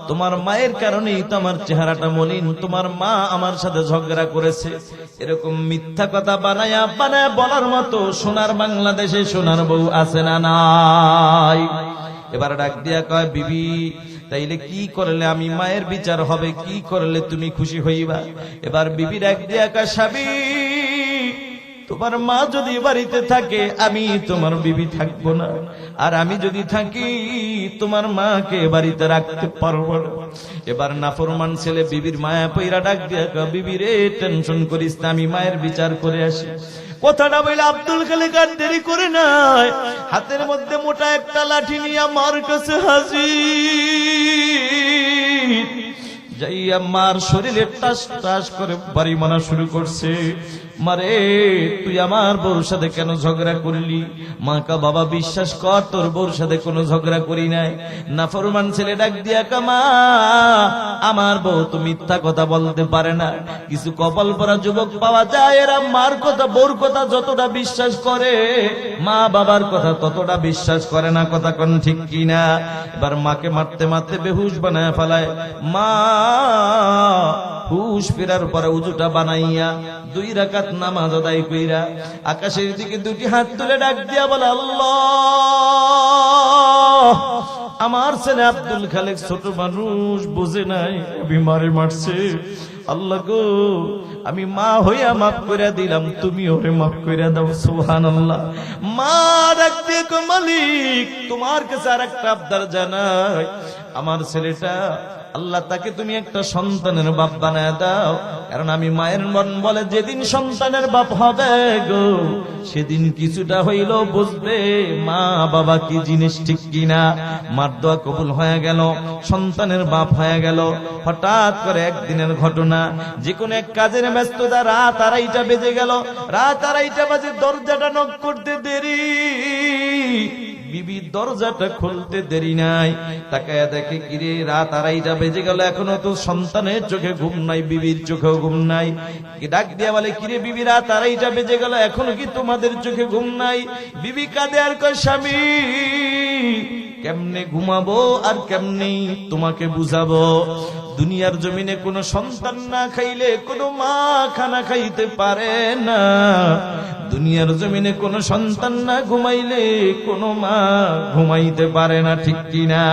তোমার মায়ের কারণেই তো আমার চেহারাটা মলিন, তোমার মা আমার সাথে ঝগড়া করেছে। এরকম মিথ্যা কথা বানায়া বানায়া বলার মতো সোনার বাংলাদেশে সোনার বউ আছে না নাই? এবার ডাক দিয়া কয়, বিবি তাইলে কি করলে আমি মায়ের বিচার হবে, কি করলে তুমি খুশি হইবা? এবার বিবি ডাক দিয়া কয়, স্বামী, তোমার মা যদি বাড়িতে থাকে আমি তোমার বিবি থাকবো না, আর আমি যদি থাকি তোমার মাকে বাড়িতে রাখতে পারবো না। এবার নাফরমান ছেলে বিবির মায়া পইরা ডাক দিয়া কয়, বিবি রে, টেনশন করিস না, আমি মায়ের বিচার করে আসি। কথাটা বলে আব্দুল খালেক আর দেরি করে নাই, হাতের মধ্যে মোটা একটা লাঠি নিয়ে মার কাছে হাজির। যাইয়া মার শরীরে টাস টাস করে বাড়ি মারা শুরু করছে। মারে, তুই আমার বউর সাথে কেন ঝগড়া করলি? মা কা বাবা, বিশ্বাস কর তোর বউর সাথে কোনো ঝগড়া করি নাই। নাফরমান ছেলে ডাক দিয়া কামা, আমার বউ তো মিথ্যা কথা বলতে পারে না। কিছু কপাল পরা যুবক পাওয়া যায়, এরা মার কথা বউর কথা যতটা বিশ্বাস করে, মা বাবার কথা ততটা বিশ্বাস করে না। কথা কোন ঠিক কিনা? এবার মাকে মারতে মারতে বেহুশ বানায় ফেলায়। মা হুশ ফেরার পরে উজুটা বানাইয়া 2 রাকাত নামাজ আদায় কইরা আকাশের দিকে 2টি হাত তুলে ডাক দিয়া বলে, আল্লাহ, আমার ছেলে আব্দুল খালেক ছোট মানুষ, বুঝে নাই আমি মারে মারছে। আল্লাহ গো, আমি মা হইয়া মাফ করে দিলাম, তুমি ওরে মাফ করে দাও। সুবহানাল্লাহ। মা ডাক দিয়ে কয়, মালিক, তোমার কাছে আর একটা আবদার জানাই, আমার ছেলেটা আল্লাহ তাকে তুমি একটা সন্তানের বাপ বানায় দাও। কারণ আমি মায়ের মন বলে, যেদিন সন্তানের বাপ হবে গো, সেদিন কিছুটা হইলেও বুঝবে মা বাবা কি জিনিস, ঠিক কিনা? মার দোয়া কবুল হয়ে গেল, সন্তানের বাপ হয়ে গেল। হঠাৎ করে একদিনের ঘটনা, যে কোনো এক কাজের ব্যস্ততা, রাত 2:30 বেজে গেল। রাত 2:30 বাজে, দরজাটা নক করতে দেরি। বিবি দরজাটা খুলতে দেরি নাই, তাকায়া দেখে কিরে রাত 2:30 বেজে গেল, এখনো তো সন্তানের চোখে ঘুম নাই, বিবির চোখেও ঘুম নাই। ডাক দিয়া বলে, কিরে বিবি, রাত 2:30 বেজে গেল, এখনো কি তোমাদের চোখে ঘুম নাই? বিবি কাঁদে আর কয়, স্বামী, কেমনে ঘুমাবো আর কেমনে তোমাকে বুঝাবো? দুনিয়ার জমিনে কোনো সন্তান না খাইলে কোনো মা খানা খাইতে পারে না। দুনিয়ার জমিনে কোনো সন্তান না ঘুমাইলে কোনো মা ঘুমাইতে পারে না, ঠিক কিনা?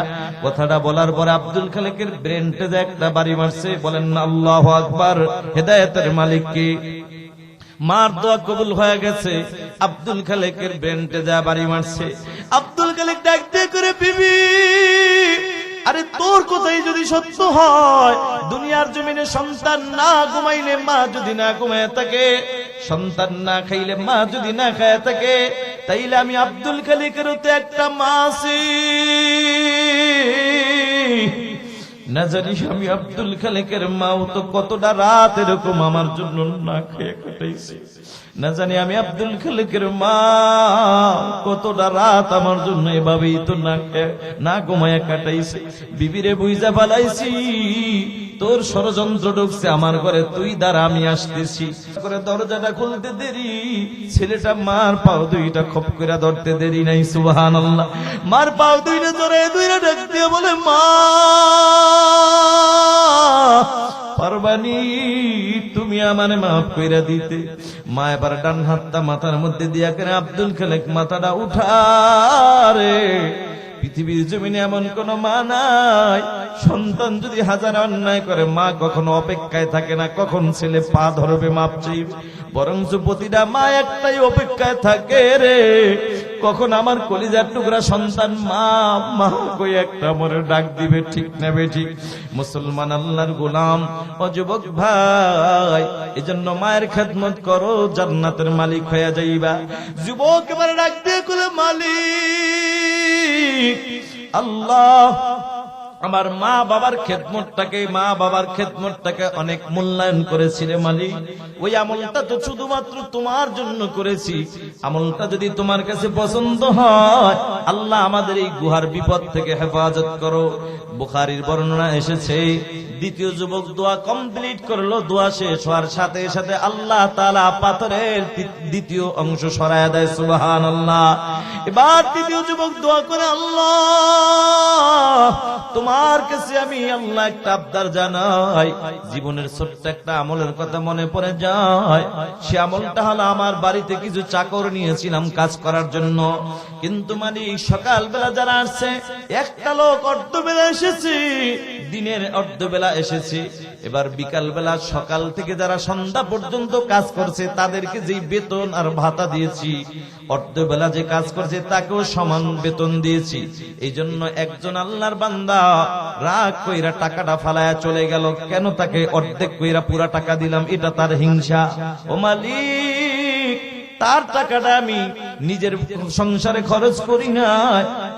কথাটা বলার পর আব্দুল খালেকের ব্রেনটে যে একটা বাড়ি মারছে। বলেন না আল্লাহু আকবার। হেদায়েতের মালিক কে? মার দোয়া কবুল হয়ে গেছে, আব্দুল খালেকের ব্রেনটে যা বাড়ি মারছে। আব্দুল খালেক ডাক দিয়ে করে, বিবি, আরে তোর কথাই যদি সত্য হয়, দুনিয়ার জমিনে সন্তান না ঘুমাইলে মা যদি না ঘুমায় থাকে, সন্তান না খাইলে মা যদি না খায় থাকে, তাইলে আমি আব্দুল খালেকের তো একটা মা আছি। না জানি আমি আব্দুল খালেকের মাও তো কতটা রাত এরকম আমার জন্য না খেয়ে কাটাইছে। না জানি আমি আব্দুল খালেকের মা কতটা রাত আমার জন্য এভাবেই তো না খেয়ে না ঘুমায় কাটাইছে। বিবিরে বুঝা পালাইছি তোর ষড়যন্ত্র ঢুকছে আমার ঘরে, তুই দ্বারা আমি আসতেছি করে দরজাটা খুলতে দেরি, ছেলেটা মার পাও দুইটা খপ করে ধরতে দেরি নাই। সুবহানাল্লাহ। মার পাও দুইটা ধরে দুইটা ডাক দিয়ে বলে, মা পারবানি তুমি আমারে মাফ কইরা দিতে। মা এবার ডান হাতটা মাথার মধ্যে দিয়া করে আব্দুল খালেক মাথাটা উঠারে। পৃথিবীর জমিনে এমন কোন মা নাই, সন্তান যদি হাজার অন্যায় করে মা কখনো অপেক্ষায় থাকে না কখন ছেলে পা ধরবে মাপ চাইবে, বরং প্রতিটা মা একটাই অপেক্ষায় থাকে রে, কখন আমার কলিজার টুকরা সন্তান মা মা কই একটা মরে ডাক দিবে। ঠিক নেবে ঠিক মুসলমান আল্লাহর গোলাম ও যুবক ভাই, এজন্য মায়ের খেদমত করো, জান্নাতের মালিক হয়ে যাইবা। যুবক এবার ডাক দিয়ে বলে, মালিক আল্লাহ আমার মা বাবার খেদমতটাকে অনেক মূল্যায়ন করেছি রে মালিক। ওই আমলটা তো শুধুমাত্র তোমার জন্য করেছি, আমলটা যদি তোমার কাছে পছন্দ হয় আল্লাহ আমাদের এই গুহার বিপদ থেকে হেফাজত করো। বুখারীর বর্ণনা এসেছে, দ্বিতীয় যুবক দোয়া কমপ্লিট করলো, দোয়া শেষ হওয়ার সাথে সাথে আল্লাহ তাআলা পাথরের দ্বিতীয় অংশ সরায়া দেয়। সুবহানাল্লাহ। এবার তৃতীয় যুবক দোয়া করে, আল্লাহ তোমার কাছে আমি আল্লাহ একটা আবদার জানাই। জীবনের ছোট্ট একটা আমলের কথা মনে পড়ে যায়, সে আমলটা হলো আমার বাড়িতে কিছু চাকর নিয়েছিলাম কাজ করার জন্য, কিন্তু মানে সকালবেলা যারা আসছে একটা লোক অর্ধবেলা এসেছে, দিনের অর্ধবেলা এসেছে, এবার বিকালবেলা সকাল থেকে যারা সন্ধ্যা পর্যন্ত কাজ করছে তাদেরকে যেই বেতন আর ভাতা দিয়েছি, অর্ধবেলা যে কাজ করছে তাকেও সমান বেতন দিয়েছি। এই জন্য একজন আল্লাহর বান্দা রাগ কইরা টাকাটা ফালায়া চলে গেল। কেন তাকে অর্ধেক কইরা পুরা টাকা দিলাম? এটা তার হিংসা। ও মালিক, তার টাকাটা আমি নিজের সংসারে খরচ করি না,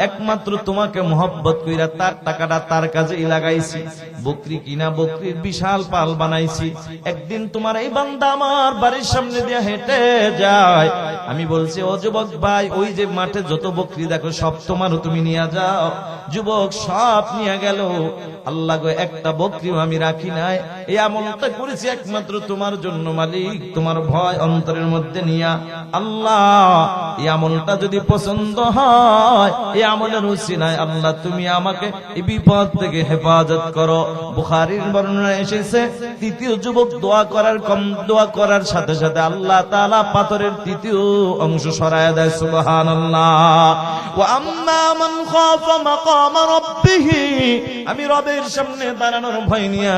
একমাত্র তোমাকে মহব্বত কইরা তার টাকাটা তার কাজেই লাগাইছি। বকরি কিনা বকরির বিশাল পাল বানাইছি। একদিন তোমার এই বান্দা আমার বাড়ির সামনে দিয়ে হেঁটে যায়, আমি বলছি ও যুবক ভাই, ওই যে মাঠে যত বকরি দেখো সব তোমারও, তুমি নিয়ে যাও। যুবক সব নিয়ে গেল। আল্লাহ গো, একটা বকরিও আমি রাখি নাই। এই আমলটা করেছি একমাত্র তোমার জন্য মালিক, তোমার ভয় অন্তরের মধ্যে নিয়া। আল্লাহ এই আমলটা যদি পছন্দ হয়, এই আমলের উসিলায় আল্লাহ তুমি আমাকে এই বিপদ থেকে হেফাজত করো। বুখারীর বর্ণনা এসেছে, তৃতীয় যুবক দোয়া করার সাথে সাথে আল্লাহ তাআলা পাথরের তৃতীয় অংশ সরায়া দেয়। সুবহানাল্লাহ। ওয়া আম্মা মান খাফা মাকাম রাব্বিহি, আমি রবের সামনে দাঁড়ানোর ভয় নিয়া,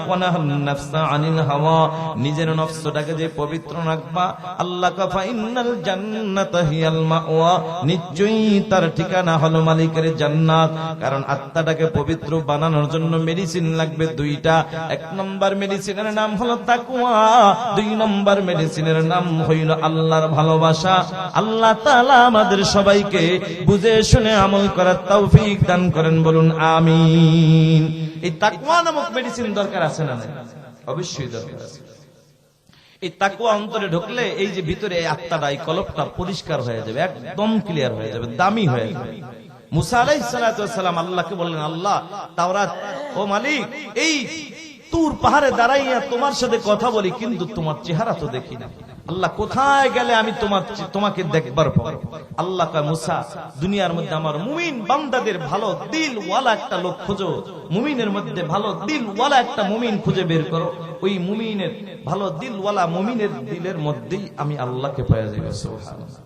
ওয়া নাহান নাফসা আনিল হাওয়া, নিজের নফসটাকে যে পবিত্র রাখবা, আল্লাহ কাফা ইন্নাল জান্নাতা হিয়াল মাওয়া, নিশ্চয়ই তার ঠিকানা হলো মালিকের জান্নাত। কারণ আত্মাটাকে পবিত্র বানানোর জন্য মেডিসিন লাগবে দুইটা। এক নম্বর মেডিসিনের নাম হলো তাকওয়া, দুই নম্বর মেডিসিনের নাম হইল আল্লাহর ভালোবাসা। আল্লাহ তাআলা আমাদের সবাইকে বুঝে শুনে আমল করার তৌফিক দান করেন, বলুন আমিন। এই তাকওয়া নামক মেডিসিন দরকার আছে না? অবশ্যই দরকার আছে। এই তাকওয়া অন্তরে ঢুকলে এই যে ভিতরে এই আত্মাটা, এই কলবটা পরিষ্কার হয়ে যাবে, একদম ক্লিয়ার হয়ে যাবে, দামি হয়ে যাবে। মুসা আলাইহিস সালাতু ওয়াস সালাম আল্লাহকে বললেন, আল্লাহ তাওরাত, ও মালিক, এই তুর পাহাড়ে দাঁড়াইয়া তোমার সাথে কথা বলি, কিন্তু তোমার চেহারা তো দেখি না। আল্লাহ, কোথায় গেলে আমি তোমাকে দেখবার পর? আল্লাহ কয়, মুসা, দুনিয়ার মধ্যে আমার মুমিন বান্দাদের ভালো দিলওয়ালা একটা লোক খোঁজো, মুমিনের মধ্যে ভালো দিলওয়ালা একটা মুমিন খুঁজে বের করো। ওই মুমিনের ভালো দিলওয়ালা মুমিনের দিলের মধ্যেই আমি আল্লাহকে পেয়ে যাবো। সুবহানাল্লাহ।